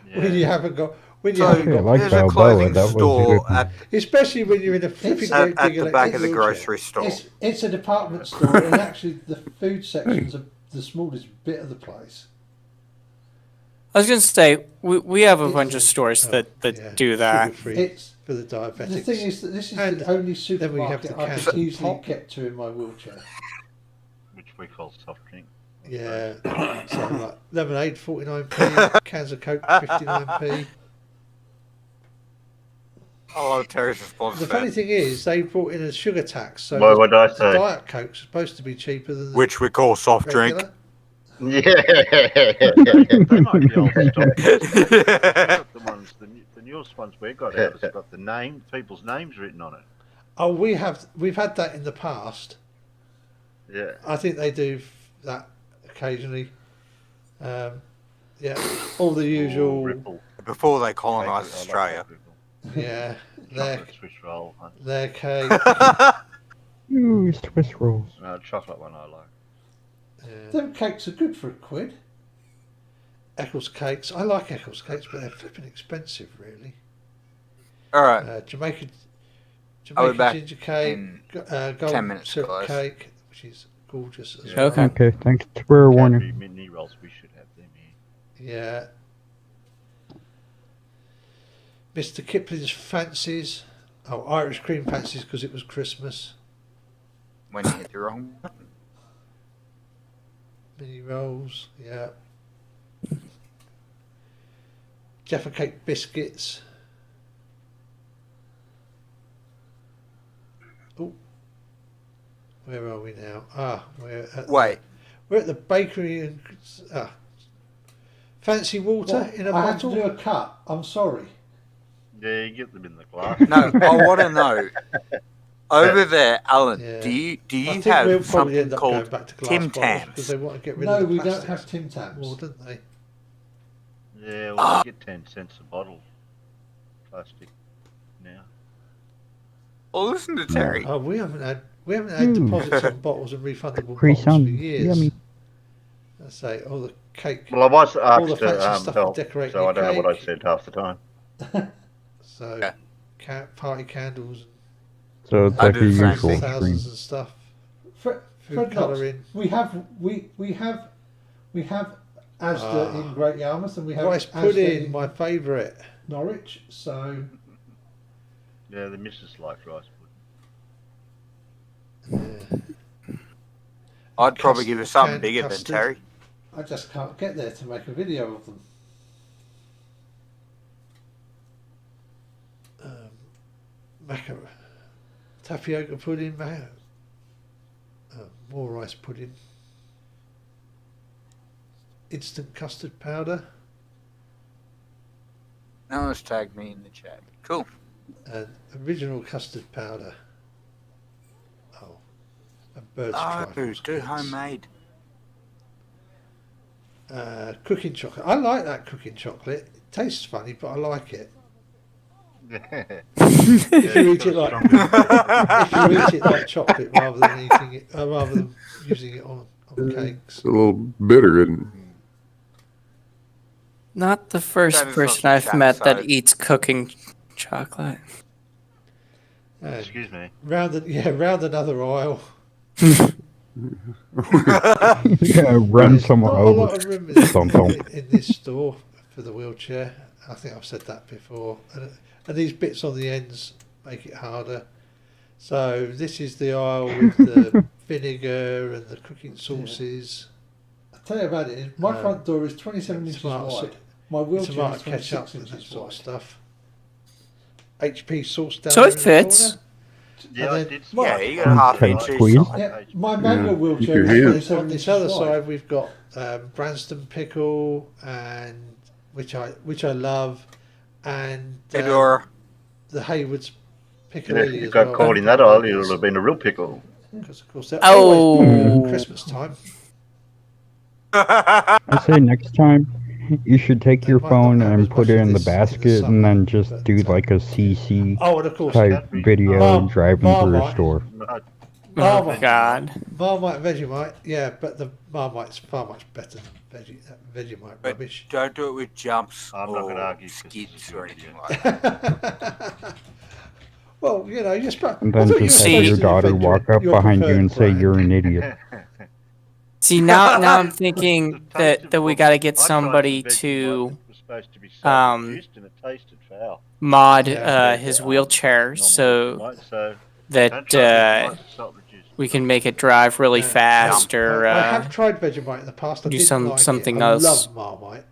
Yeah. when you haven't got. When you So, haven't Yeah, got like there's a Balboa, clothing that was store good. at especially when you're in a flipping great big the back of the electric grocery store. It's a department store, and actually the food section's the smallest bit of the place. I was going to say, we have a bunch of stores that Yeah, do that. sugar-free It's for the diabetics. the thing is that this is And the only then we have supermarket the I cans can of easily pop. get to in my wheelchair. Which we call soft drink. Yeah, so like lemonade 49p, cans of Coke 59p. I love Terry's response. The funny thing is, they brought in a sugar tax, so Why would I the say? Diet Coke's supposed to be cheaper than the Which we call soft regular. drink. Yeah. They might be old stock. ones we got out has got the people's names written on it. Oh, we've had that in the past. Yeah. I think they do that occasionally. Yeah, all the usual. Ripple. Before they colonised Australia. Yeah, Chocolate Swiss roll. their cake. Ooh, Swiss rolls. No, chocolate one I like. Yeah. Them cakes are good for £1. Eccles cakes. I like Eccles cakes, but they're flipping expensive, really. All right. Jamaican I'll be back ginger cake, in gold 10 minutes, syrup guys. cake, which is gorgeous as Okay. well. Okay, thanks for warning. Cadbury mini rolls, we should have them here. Yeah. Mr. Kipling's fancies. Oh, Irish cream fancies because it was Christmas. When you hit the wrong button. Mini rolls, yeah. Jaffa cake biscuits. Oh, where are we now? We're at the bakery and fancy water in a bottle. I have to do a cut. I'm sorry. Yeah, you get them in the glass. No, I want to know. Over there, Alan, Yeah. do you I think have we'll probably something end up going called back to glass Tim bottles because Tams? they want to get rid No, of the we don't plastics. have Tim Tams. Well, don't they? Yeah, well, they get 10 cents a bottle. Plastic now. Well, listen to Terry. Oh, we haven't had deposits on bottles and refundable Free bottles for sun. years. Yummy. I say all the cake. Well, I was all the asked fancy to stuff help, for decorating so I don't know your what I cake. said half the time. So, party candles, So it's I like do a the same usual thing. stream. thousands and stuff. Fred Food Knox, colouring. we have Asda in Great Yarmouth and we have Rice Asda pudding, in my favourite. Norwich. So Yeah, the missus likes rice I'd probably give it something canned bigger than custard. Terry. I just can't get there to make a video of them. Macaron, tapioca pudding, more rice pudding, instant custard powder, No one's tagged me in the chat. Cool. and original custard powder. Oh, and bird's Oh, trifles. do homemade. Cooking chocolate. I like that cooking chocolate. It tastes funny, but I like it. If you eat it like if you eat it like chocolate rather than eating it, rather than using it on cakes. It's a little bitter, isn't it? Not the first That is person not I've the met chat that side. eats cooking chocolate. Excuse me. Round another aisle. Yeah, run somewhere Not a lot over. of room in, Thump, thump. in this store for the wheelchair. I think I've said that before. And these bits on the ends make it harder. So this is the aisle with the vinegar and the cooking sauces. I tell you about it. My front door is 27 inches tomato wide. soup, My wheelchair tomato is ketchup 26 and that inches sort of wide. stuff. HP sauce down So there it in the fits. corner. Yeah, And I then- did. Yeah, you got a Mm, half tight inch squeeze. each side. Yeah, my manual Yeah, wheelchair you is can hear. 27 On this inches other wide. side, we've got Branston pickle, and which I love, and Fedora. the Hayward's Yeah, pickle if you got caught in that aisle, it would have been a real pickle. Because of course they're Oh. always popular at Christmas time. I say next time you should take They your might phone not have and as put much it of in the this in the basket summer, and then just but, do like a CC Oh, and of course, type video Mom- driving through a Marmite. store. Right. Oh Marmite. God. Marmite, Vegemite, yeah, but the Marmite's far much better than Vegemite But rubbish. don't do it with jumps I'm not or gonna argue 'cause this is skids your or anything video. like that. Well, you know, you're supposed. And I then thought you just were have See- your supposed to daughter defend walk up your behind you preferred and say brand. you're an idiot. See now I'm thinking that we got to get somebody to mod his wheelchair so that we can make it drive really fast or I have tried Vegemite in the past. I do didn't like something it. I else love Marmite.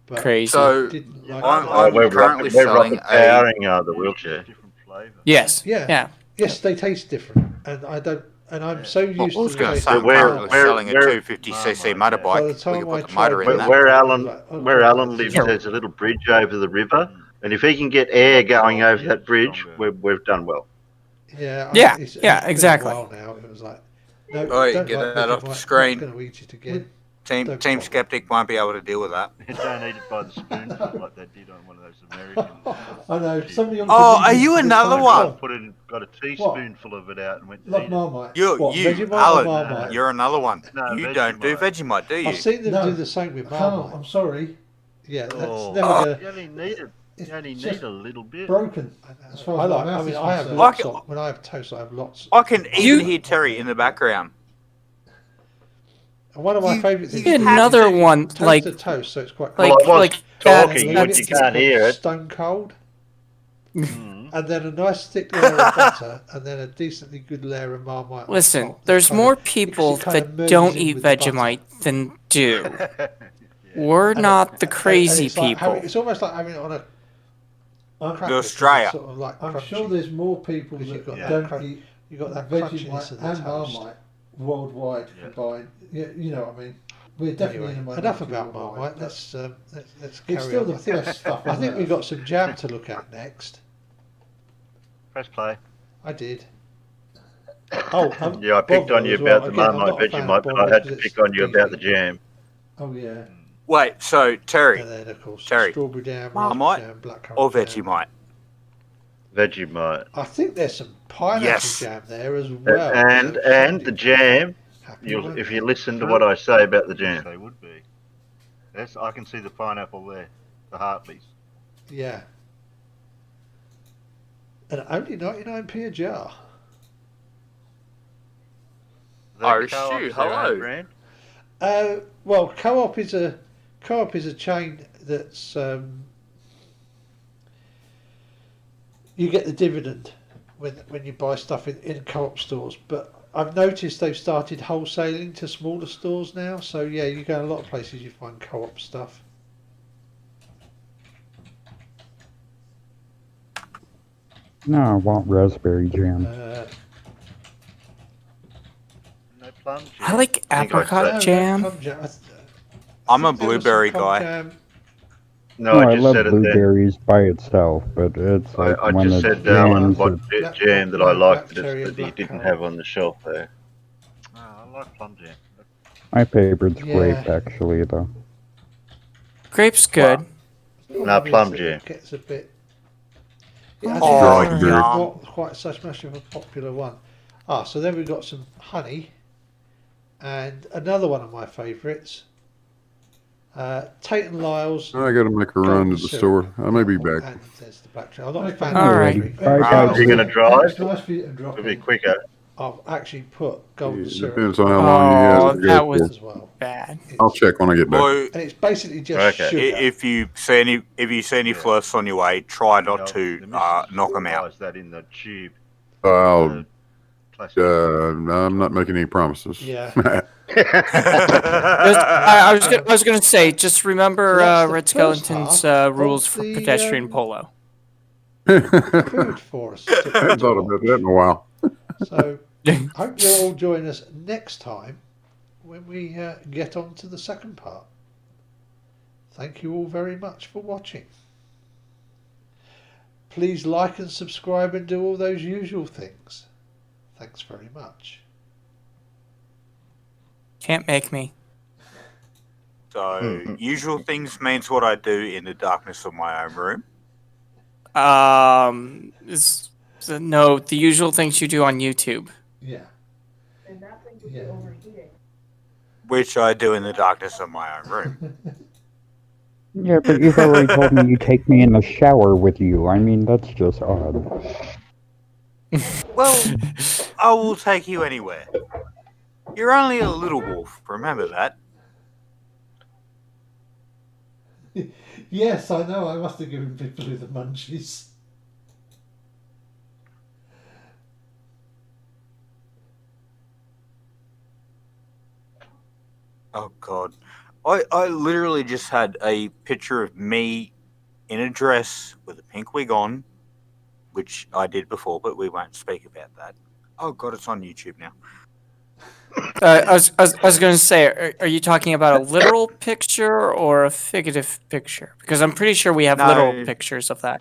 But crazy. So didn't like I'm we're currently we're selling rubber powering the wheelchair. Different flavor. yes. Yeah. Yeah. Yes, they taste different, and I don't. And I'm so used I to was the going to taste say, of I'm Where- currently Marmite. selling a where- 250cc By the motorbike. We time can I put the tried motor in Vegemite, that. Where I was Alan like, oh, where God, Alan this is lives, there's a little bridge over the river, And if he can get air going over that bridge, we've done well. Yeah, Yeah, it's yeah, been exactly. A while now. It was like, no, Oi, don't get like that off the Vegemite, screen. Not going to eat it again. Team Don't bother. Skeptic won't be able to deal with that. Don't eat it by the spoonful like they did on one of those American. I know. Somebody on Oh, the are you comedians another did one? something. Got a teaspoonful of it out and went to Like eat Marmite. You, Vegemite or Alan, Marmite? you're another one. No, you don't do Vegemite, do you? I've seen them do the same with Marmite. I'm sorry. Yeah, that's Oh, never going you only need it. You only need a little bit. Broken. As far as I my like. mouth I mean, is I have concerned. lots of. When I have toast, I have lots. I can even hear Terry in the background. And one of my favourite things. You another one like toast, so it's quite. Well, I was talking, leave but it you till can't it's hear it. Stone cold. And then a nice thick layer of butter, and then a decently good layer of Marmite. on Listen, top. there's Kind more of- people it kind of that merges don't in eat with the butter. Vegemite than do. We're not the crazy it's like people. it's almost like having it on a cracker, Australia. sort of like I'm crunchy. sure there's more people that you've got don't eat you got that crunchiness Vegemite of the and toast. Marmite worldwide combined. Yeah, you know what I mean. We're definitely Anyway, in a minority enough about worldwide, Marmite. but Let's carry it's still on. the best stuff. I think on we've earth. got some jam to look at next. Press play. I did. Oh, Yeah, I picked on you as well. about the Again, I'm Marmite not a fan of Vegemite, but I Bovril had to because pick it's on you about the beefy. jam. Oh yeah. Wait, so Terry, And then of course Terry, strawberry jam, Marmite raspberry jam, blackcurrant or jam. Vegemite? Vegemite. I think there's some pineapple Yes. jam there as well. And the jam. Happy If you listen to what I say about the jam. They would be. Yes, I can see the pineapple there. The Hartleys. Yeah. And only 99p a jar. Irish Co-op's Stew, their own hello. brand? Well, Co-op is a chain that's you get the dividend when you buy stuff in Co-op stores. But I've noticed they've started wholesaling to smaller stores now. So yeah, you go in a lot of places you find Co-op stuff. No, I want raspberry jam. No plum jam. I like apricot jam. Plum jam. I'm a think there was some blueberry plum guy. jam. No, I just love said it then. blueberries by itself, but it's like I when just it's said jams, what it's- jam that I liked that cherry and you black didn't currant. have on the shelf there. Oh, I like plum jam. my favorite's Yeah. grape, actually, though. Grape's good. No, plum jam. It gets a bit. Oh, it's yum. not quite such much of a popular one. So then we've got some honey, and another one of my favourites, Tate and Lyle's. I got to make a run to the store. I may be back. And there's the black cherry. I'm not a fan All of right. the Bye, Are you going to drive? It's nice for you to drop It'll be in. quicker. I've actually put golden It syrup depends on how long you Oh, have to that go was for. as well. bad. I'll check when I get back. Boy, And it's basically just Okay. sugar. if you see any floats on your way, try not to knock them out. That in the tube. I'll, Plastic. I'm not making any promises. Yeah. I was gonna say, just remember So that's the Red first Skeleton's half rules of for the, pedestrian polo. Food for us. I haven't thought about that in a while. So, hope you'll all join us next time when we get on to the second part. Thank you all very much for watching. Please like and subscribe and do all those usual things. Thanks very much. Can't make me. So, usual things means what I do in the darkness of my own room. No, the usual things you do on YouTube. Yeah. Yeah. Which I do in the darkness of my own room. Yeah, but you've already told me you take me in the shower with you. I mean, that's just odd. Well, I will take you anywhere. You're only a little wolf, remember that. Yes, I know. I must have given people who the munchies. Oh, God. I literally just had a picture of me in a dress with a pink wig on, which I did before, but we won't speak about that. Oh, God, it's on YouTube now. I was going to say, are you talking about a literal picture or a figurative picture? Because I'm pretty sure we have literal No. pictures of that.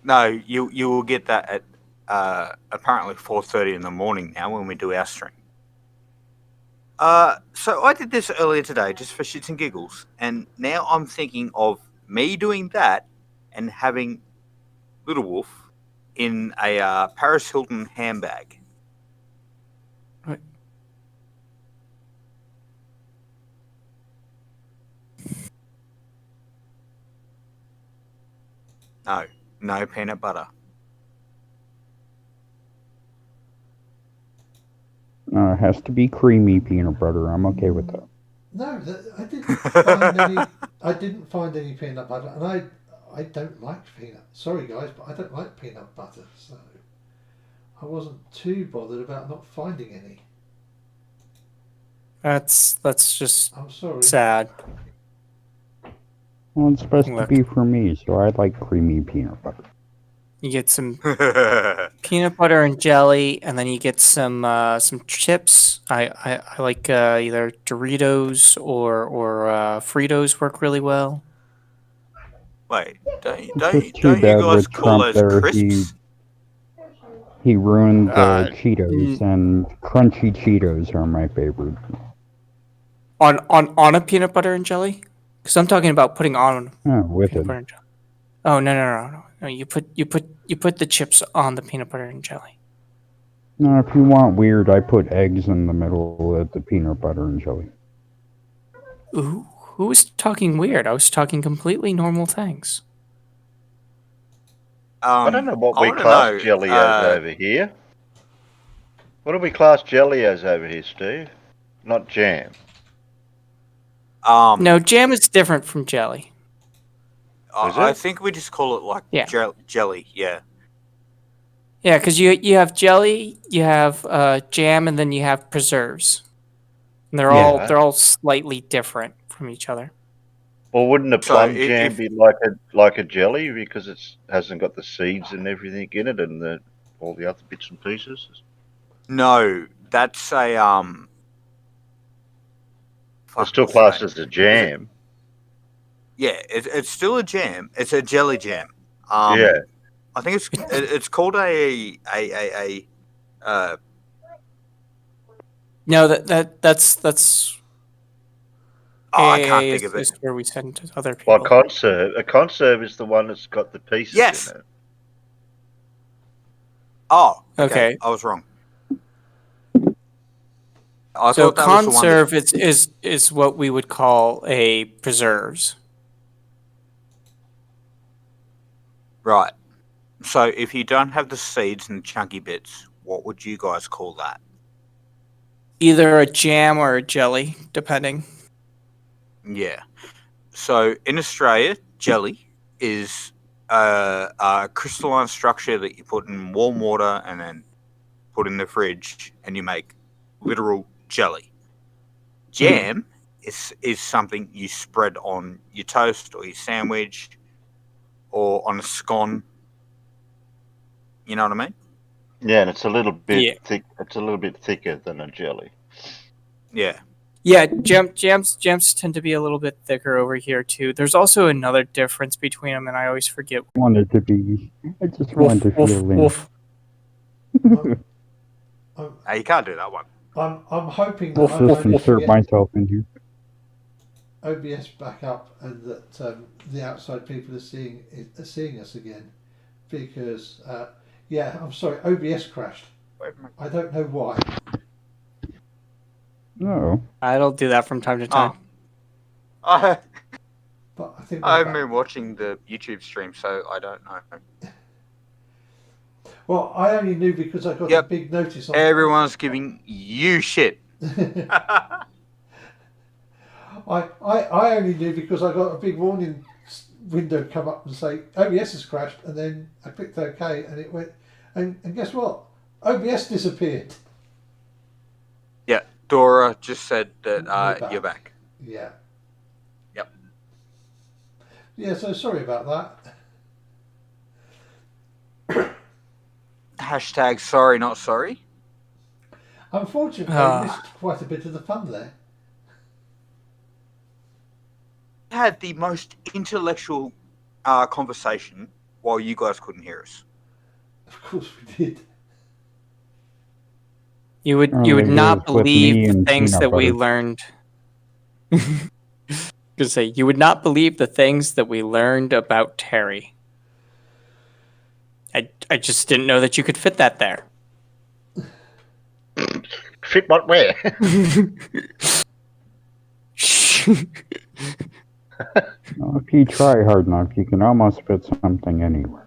No, you will get that at apparently 4:30 in the morning now when we do our stream. So I did this earlier today just for shits and giggles, and now I'm thinking of me doing that and having Little Wolf in a Paris Hilton handbag. Right. No peanut butter. It has to be creamy peanut butter. I'm okay with that. No, I didn't find any. I didn't find any peanut butter, and I don't like peanut. Sorry guys, but I don't like peanut butter, so I wasn't too bothered about not finding any. That's just I'm sorry. sad. Well, it's supposed Look. to be for me, so I like creamy peanut butter. You get some peanut butter and jelly, and then you get some chips. I like either Doritos or Fritos work really well. Wait, don't It's you just too bad guys with call Trump those there. crisps? He ruined the Cheetos, n- and crunchy Cheetos are my favorite. On a peanut butter and jelly? Because I'm talking about putting on With peanut it. butter and jelly. Oh no! You put the chips on the peanut butter and jelly. No, if you want weird, I put eggs in the middle of the peanut butter and jelly. Ooh, who was talking weird? I was talking completely normal things. I don't know what I we wanna class know, jelly as over here. What do we class jelly as over here, Steve? Not jam. No, jam is different from jelly. Is I it? think we just call it like Yeah. jelly. Yeah. Yeah, because you have jelly, you have jam, and then you have preserves. And they're all slightly different from each other. Or wouldn't a So plum jam be like a jelly because it hasn't got the seeds and everything in it and all the other bits and pieces? No, that's a It's still classed as a jam. Yeah, it's still a jam. It's a jelly jam. Yeah. I think it's called a No, that's. I can't think of it. Is where we send to other people. Well, conserve. A conserve is the one that's got the pieces in it. Oh, Okay. I was wrong. So thought that was the one that- conserve is what we would call a preserves. Right. So if you don't have the seeds and the chunky bits, what would you guys call that? Either a jam or a jelly, depending. Yeah. So in Australia, jelly is a crystalline structure that you put in warm water and then put in the fridge, and you make literal jelly. Jam is something you spread on your toast or your sandwich or on a scone. You know what I mean? Yeah, and it's a little bit thick. It's a little bit thicker than a jelly. Yeah. Yeah, jams tend to be a little bit thicker over here too. There's also another difference between them, and I always forget. I just wanted to feel in. You can't do that one. I'm hoping Just insert myself in here. OBS back up and that the outside people are seeing us again, because I'm sorry, OBS crashed. I don't know why. No. I'll do that from time to time. But I think I haven't been watching the YouTube stream, so I don't know. Well, I only knew because I got a big notice on. Everyone's giving you shit. I only knew because I got a big warning window come up and say OBS has crashed, and then I clicked OK and it went, and guess what? OBS disappeared. Yeah, Dora just said that you're back. Yeah. Yep. Yeah, so sorry about that. Hashtag sorry, not sorry. Unfortunately, I missed quite a bit of the fun there. Had the most intellectual conversation while you guys couldn't hear us. Of course we did. You would not believe the things that we learned. Gonna say you would not believe the things that we learned about Terry. I just didn't know that you could fit that there. Fit what where? Well, if you try hard enough, you can almost fit something anywhere.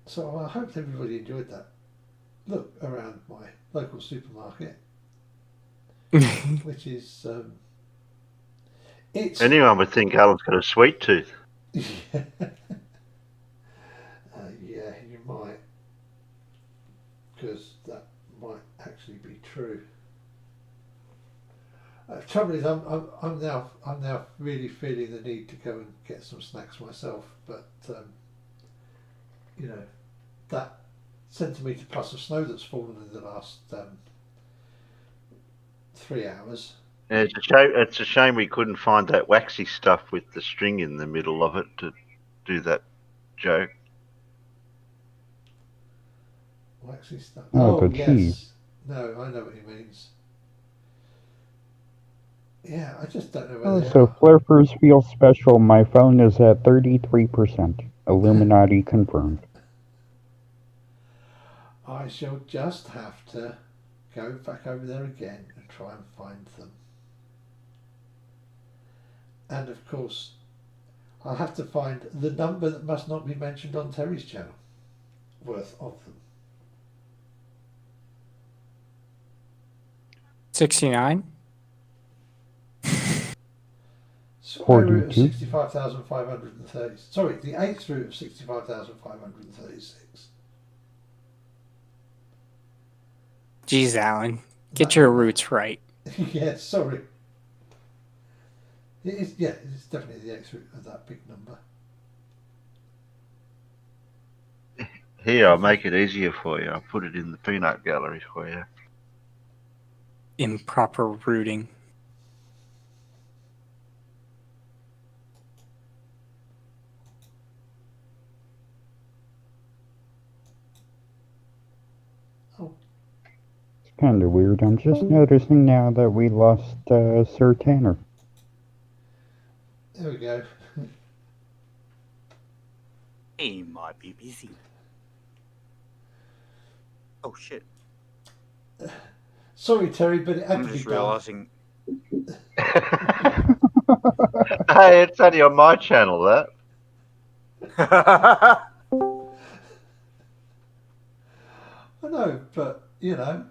So I hope everybody enjoyed that look around my local supermarket, which is it's Anyone would think Alan's got a sweet tooth. yeah, you might, because that might actually be true. Trouble is, I'm now really feeling the need to go and get some snacks myself, but you know, that centimetre plus of snow that's fallen in the last 3 hours. Yeah, it's a shame we couldn't find that waxy stuff with the string in the middle of it to do that joke. Waxy stuff. Oh, the yes. cheese. No, I know what he means. Yeah, I just don't know where they So are. Flurfers feel special. My phone is at 33%. Illuminati confirmed. I shall just have to go back over there again and try and find them. And of course, I'll have to find the number that must not be mentioned on Terry's channel worth of them. 69? Square root of 65,530. Sorry, the eighth root of 65,536. Geez, Alan, get your roots right. Yeah, sorry. It is, yeah, it's definitely the eighth root of that big number. Here, I'll make it easier for you. I'll put it in the peanut gallery for you. Improper rooting. It's kind of weird. I'm just noticing now that we lost Sir Tanner. There we go. He might be busy. Oh shit. Sorry, Terry, but it had I'm to be just done. realising. Hey, it's only on my channel, that. I know, but you know.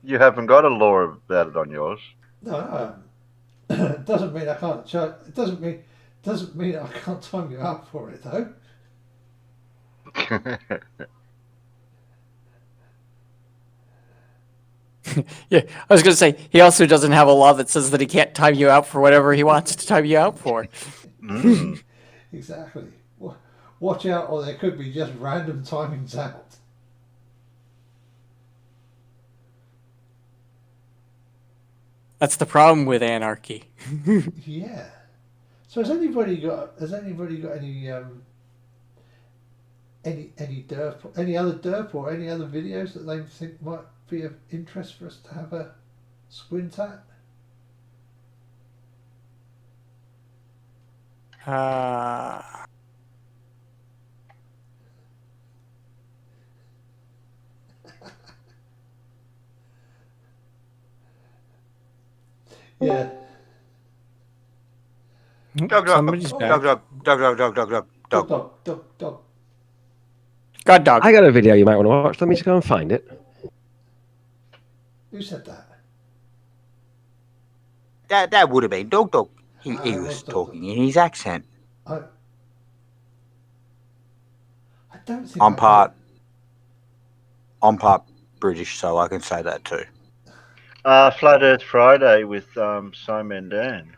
You haven't got a law about it on yours. No, it doesn't mean I can't charge. It doesn't mean I can't time you out for it though. Yeah, I was going to say, he also doesn't have a law that says that he can't time you out for whatever he wants to time you out for. Exactly. Watch out, or there could be just random timings out. That's the problem with anarchy. Yeah. So has anybody got any derp, any other derp or any other videos that they think might be of interest for us to have a squint at? Yeah. Somebody's back. Dog. God dog. I got a video you might want to watch. Let me just go and find it. Who said that? That would have been dog. He was talking in his accent. I don't think I'm part I'm part British, so I can say that too. Flat Earth Friday with Simon and Dan.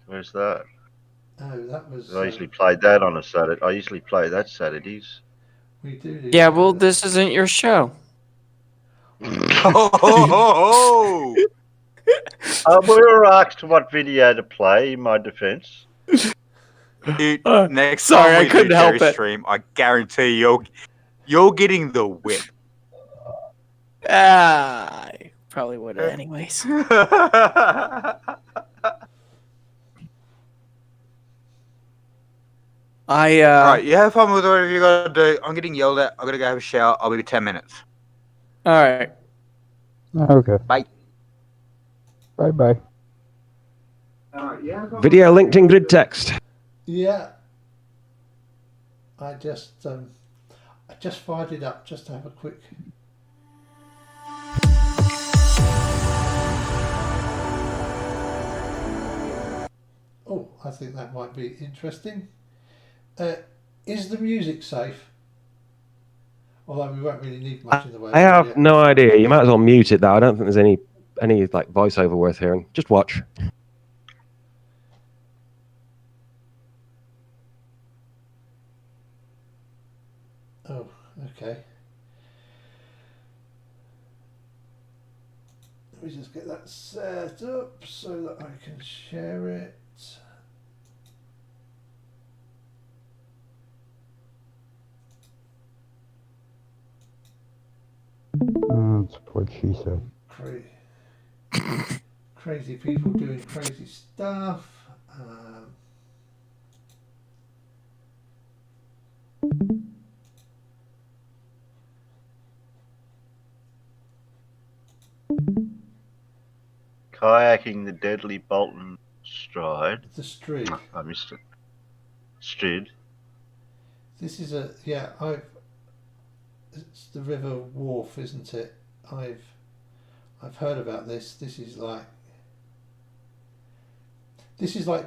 Where's that? Oh, that was. I usually played that on a Saturday. I usually play that Saturdays. We do. Yeah, well, this isn't your show. Oh! We were asked what video to play. In my defence, Dude, next sorry, time I we couldn't do help Terry it. stream, I guarantee you're getting the whip. I probably would have anyways. Alright, you have fun with whatever you gotta do. I'm getting yelled at. I'm gonna go have a shower. I'll be 10 minutes. Alright. Okay. Bye. Bye-bye. Video linked in grid text. Yeah. I just fired it up just to have a quick. Oh, I think that might be interesting. Is the music safe? Although we won't really need much in the way of I have audio. no idea. You might as well mute it though. I don't think there's any like voiceover worth hearing. Just watch. Oh, okay. Let me just get that set up so that I can share it. That's what she said. Crazy people doing crazy stuff. kayaking the deadly Bolton Stride. The Strid. I missed it. Strid. This is it's the River Wharf, isn't it? I've heard about this. This is like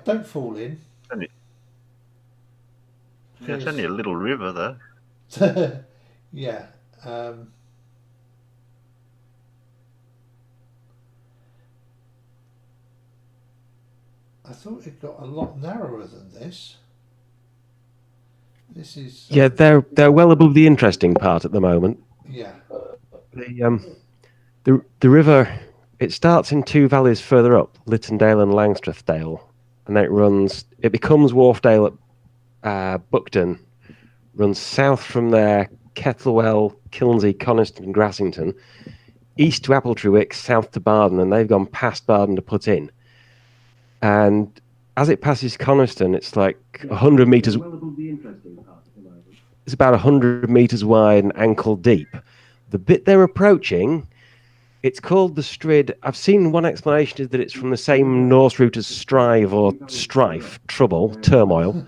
don't fall in. It's only a little river though. Yeah. I thought it got a lot narrower than this. This is Yeah, they're well above the interesting part at the moment. yeah. The river, it starts in two valleys further up, Littondale and Langstrathdale, and then it becomes Wharfdale at Buckden, runs south from there, Kettlewell, Kilnsey, Coniston and Grassington, east to Appletrewick, south to Barden, and they've gone past Barden to put in. And as it passes Coniston, it's like 100 metres. It's about 100 metres wide and ankle deep. The bit they're approaching, it's called the Strid. I've seen one explanation is that it's from the same Norse root as strive or strife, trouble, turmoil.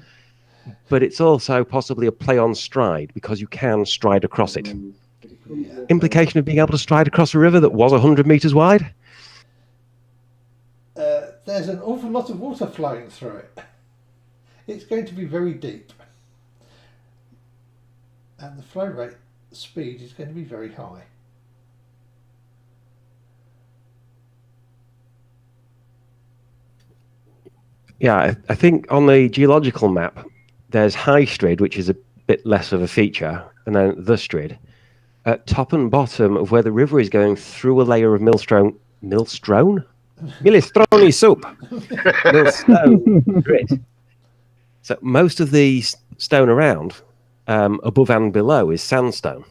But it's also possibly a play on stride because you can stride across it. Implication of being able to stride across a river that was 100 metres wide? There's an awful lot of water flowing through it. It's going to be very deep. And the flow rate speed is going to be very high. Yeah, I think on the geological map, there's High Strid, which is a bit less of a feature, and then the Strid. At top and bottom of where the river is going through a layer of millstone? Minestrone soup. Millstone grit. So most of the stone around, above and below, is sandstone,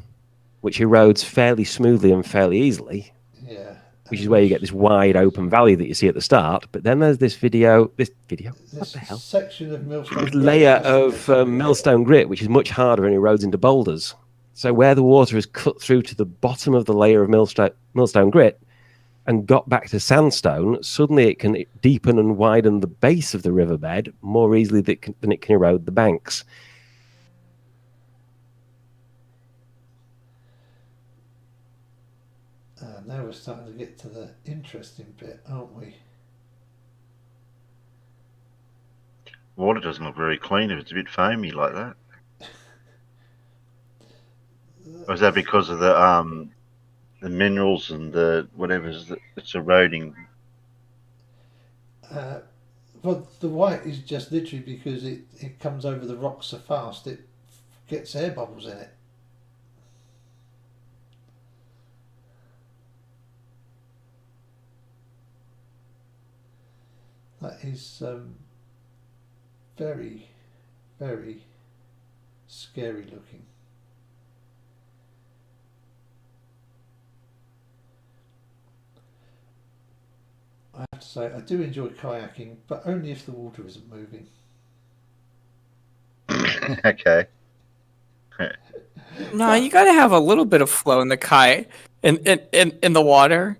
which erodes fairly smoothly and fairly easily. Yeah. Which is where you get this wide open valley that you see at the start. But then there's this what the hell? Section of millstone This layer of millstone grit, which is much harder and erodes into boulders. So where the water is cut through to the bottom of the layer of millstone grit and got back to sandstone, suddenly it can deepen and widen the base of the riverbed more easily than it can erode the banks. Now we're starting to get to the interesting bit, aren't we? Water doesn't look very clean if it's a bit foamy like that. Or is that because of the minerals and the whatever's that's eroding? Well, the white is just literally because it comes over the rocks so fast it gets air bubbles in it. That is very, very scary looking. I have to say, I do enjoy kayaking, but only if the water isn't moving. Okay. No, you got to have a little bit of flow in the kayak, in the water.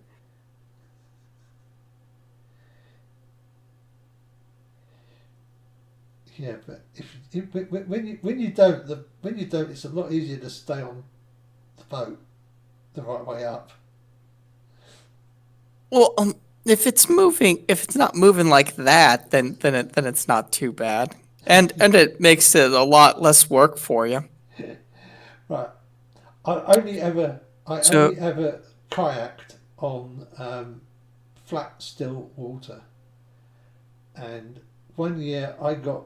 Yeah, but when you don't, it's a lot easier to stay on the boat the right way up. Well, if it's not moving like that, then it's not too bad, and it makes it a lot less work for you. Right. I only ever kayaked on flat, still water, and one year I got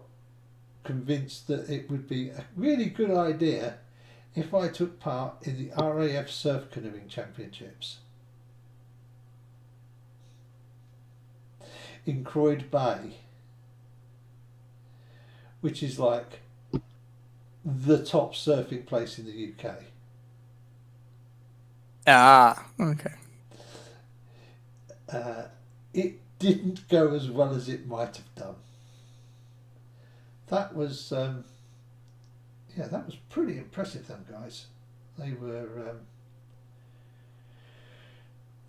convinced that it would be a really good idea if I took part in the RAF Surf Canoeing Championships in Croyd Bay, which is like the top surfing place in the UK. Ah, okay. It didn't go as well as it might have done. That was that was pretty impressive. Them guys, they were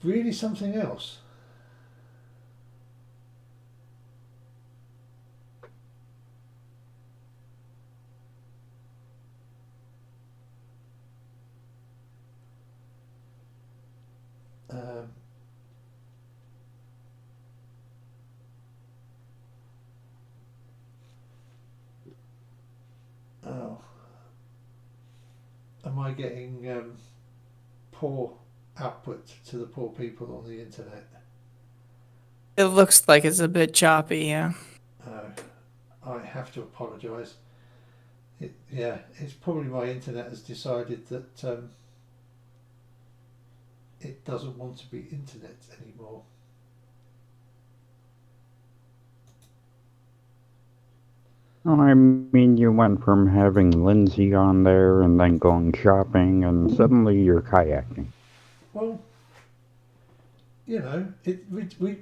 really something else. Oh, am I getting poor output to the poor people on the internet? It looks like it's a bit choppy, yeah. I have to apologise. It's probably my internet has decided that it doesn't want to be internet anymore. I mean, you went from having Lindsay on there and then going shopping, and suddenly you're kayaking. Well, you know, we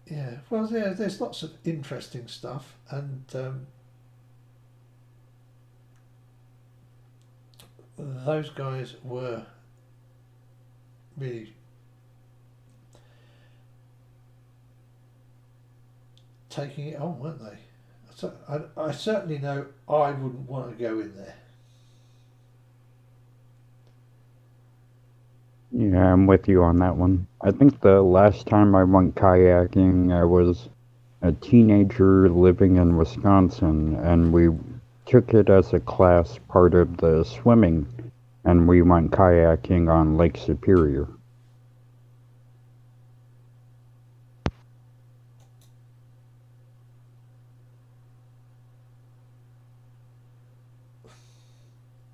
yeah, well, there's lots of interesting stuff, and those guys were really taking it on, weren't they? So I certainly know I wouldn't want to go in there. Yeah, I'm with you on that one. I think the last time I went kayaking, I was a teenager living in Wisconsin, and we took it as a class part of the swimming, and we went kayaking on Lake Superior.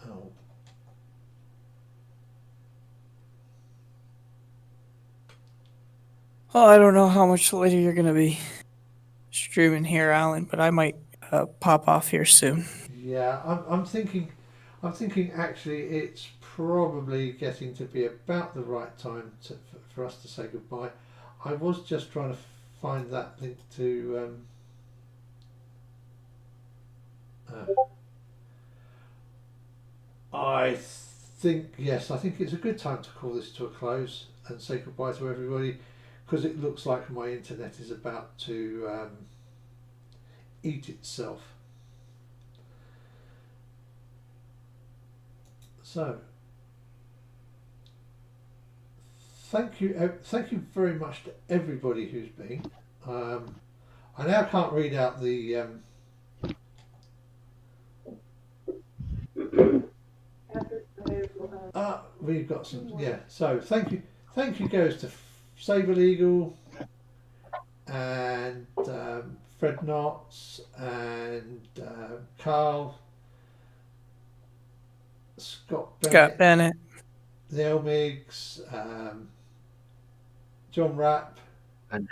Oh. Well, I don't know how much later you're gonna be streaming here, Alan, but I might pop off here soon. Yeah, I'm thinking actually it's probably getting to be about the right time for us to say goodbye. I was just trying to find that link to I think it's a good time to call this to a close and say goodbye to everybody, because it looks like my internet is about to eat itself. So, thank you very much to everybody who's been. I now can't read out the. We've got some. Yeah. So thank you goes to Saber Legal and Fred Knotts and Carl, Scott Bennett, the Elmigs, John Rapp. And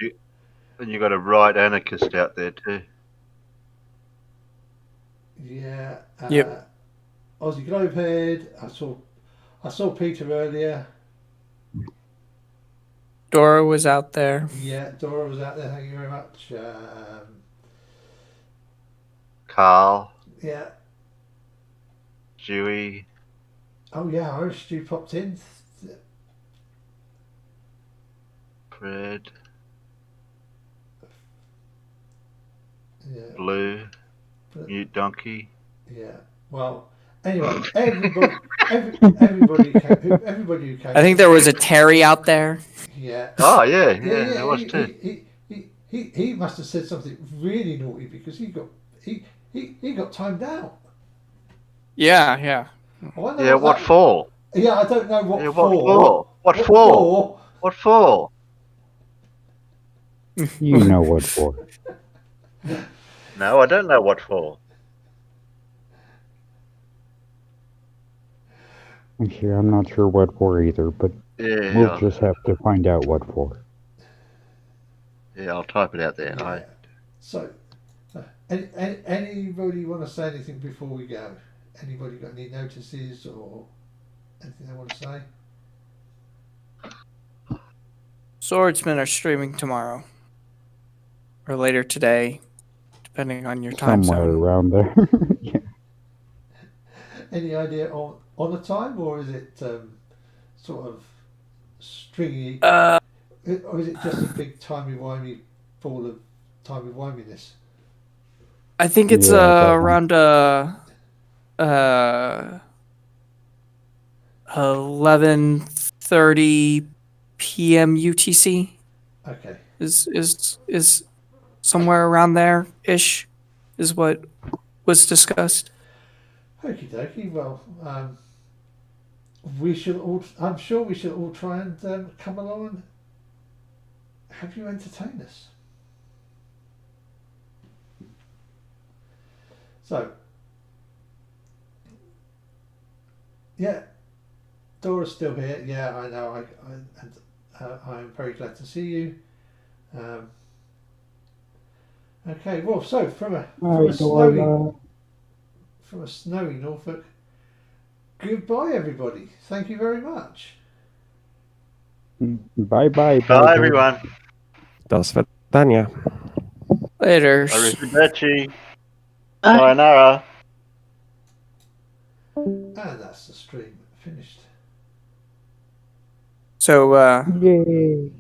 you got a right anarchist out there too. Yeah. Yep. Aussie Globehead. I saw Peter earlier. Dora was out there. Yeah, Dora was out there. Thank you very much. Carl. Yeah. Dewey. Oh yeah, Irish Stew popped in. Fred. Yeah. Blue. Mute Donkey. Yeah. Well, anyway, everybody who came. I think there was a Terry out there. Yeah. Oh yeah, there was too. He must have said something really naughty because he got timed out. Yeah. Yeah, what for? Yeah, I don't know what Yeah, for. What for? What for? You know what for. No, I don't know what for. Actually, I'm not sure what for either, but Yeah, we'll just have to find out what for. Yeah, I'll type it out there. Yeah. So, anybody want to say anything before we go? Anybody got any notices or anything they want to say? Swordsmen are streaming tomorrow or later today, depending on your time Somewhere zone. around there. Yeah. Any idea on the time, or is it sort of stringy? Or is it just a big timey-wimey ball of timey-wiminess? I think it's around 11:30 p.m. UTC. Okay. Is somewhere around there ish is what was discussed. Okie dokie. Well, we shall all. I'm sure we shall all try and come along and have you entertain us. So, yeah, Dora's still here. Yeah, I know. I'm very glad to see you. Okay, well, so from a snowy Norfolk, goodbye, everybody. Thank you very much. Bye. Bye, everyone. Do svidania. Later. Arrivederci. Sayonara. And that's the stream finished. So, Yay.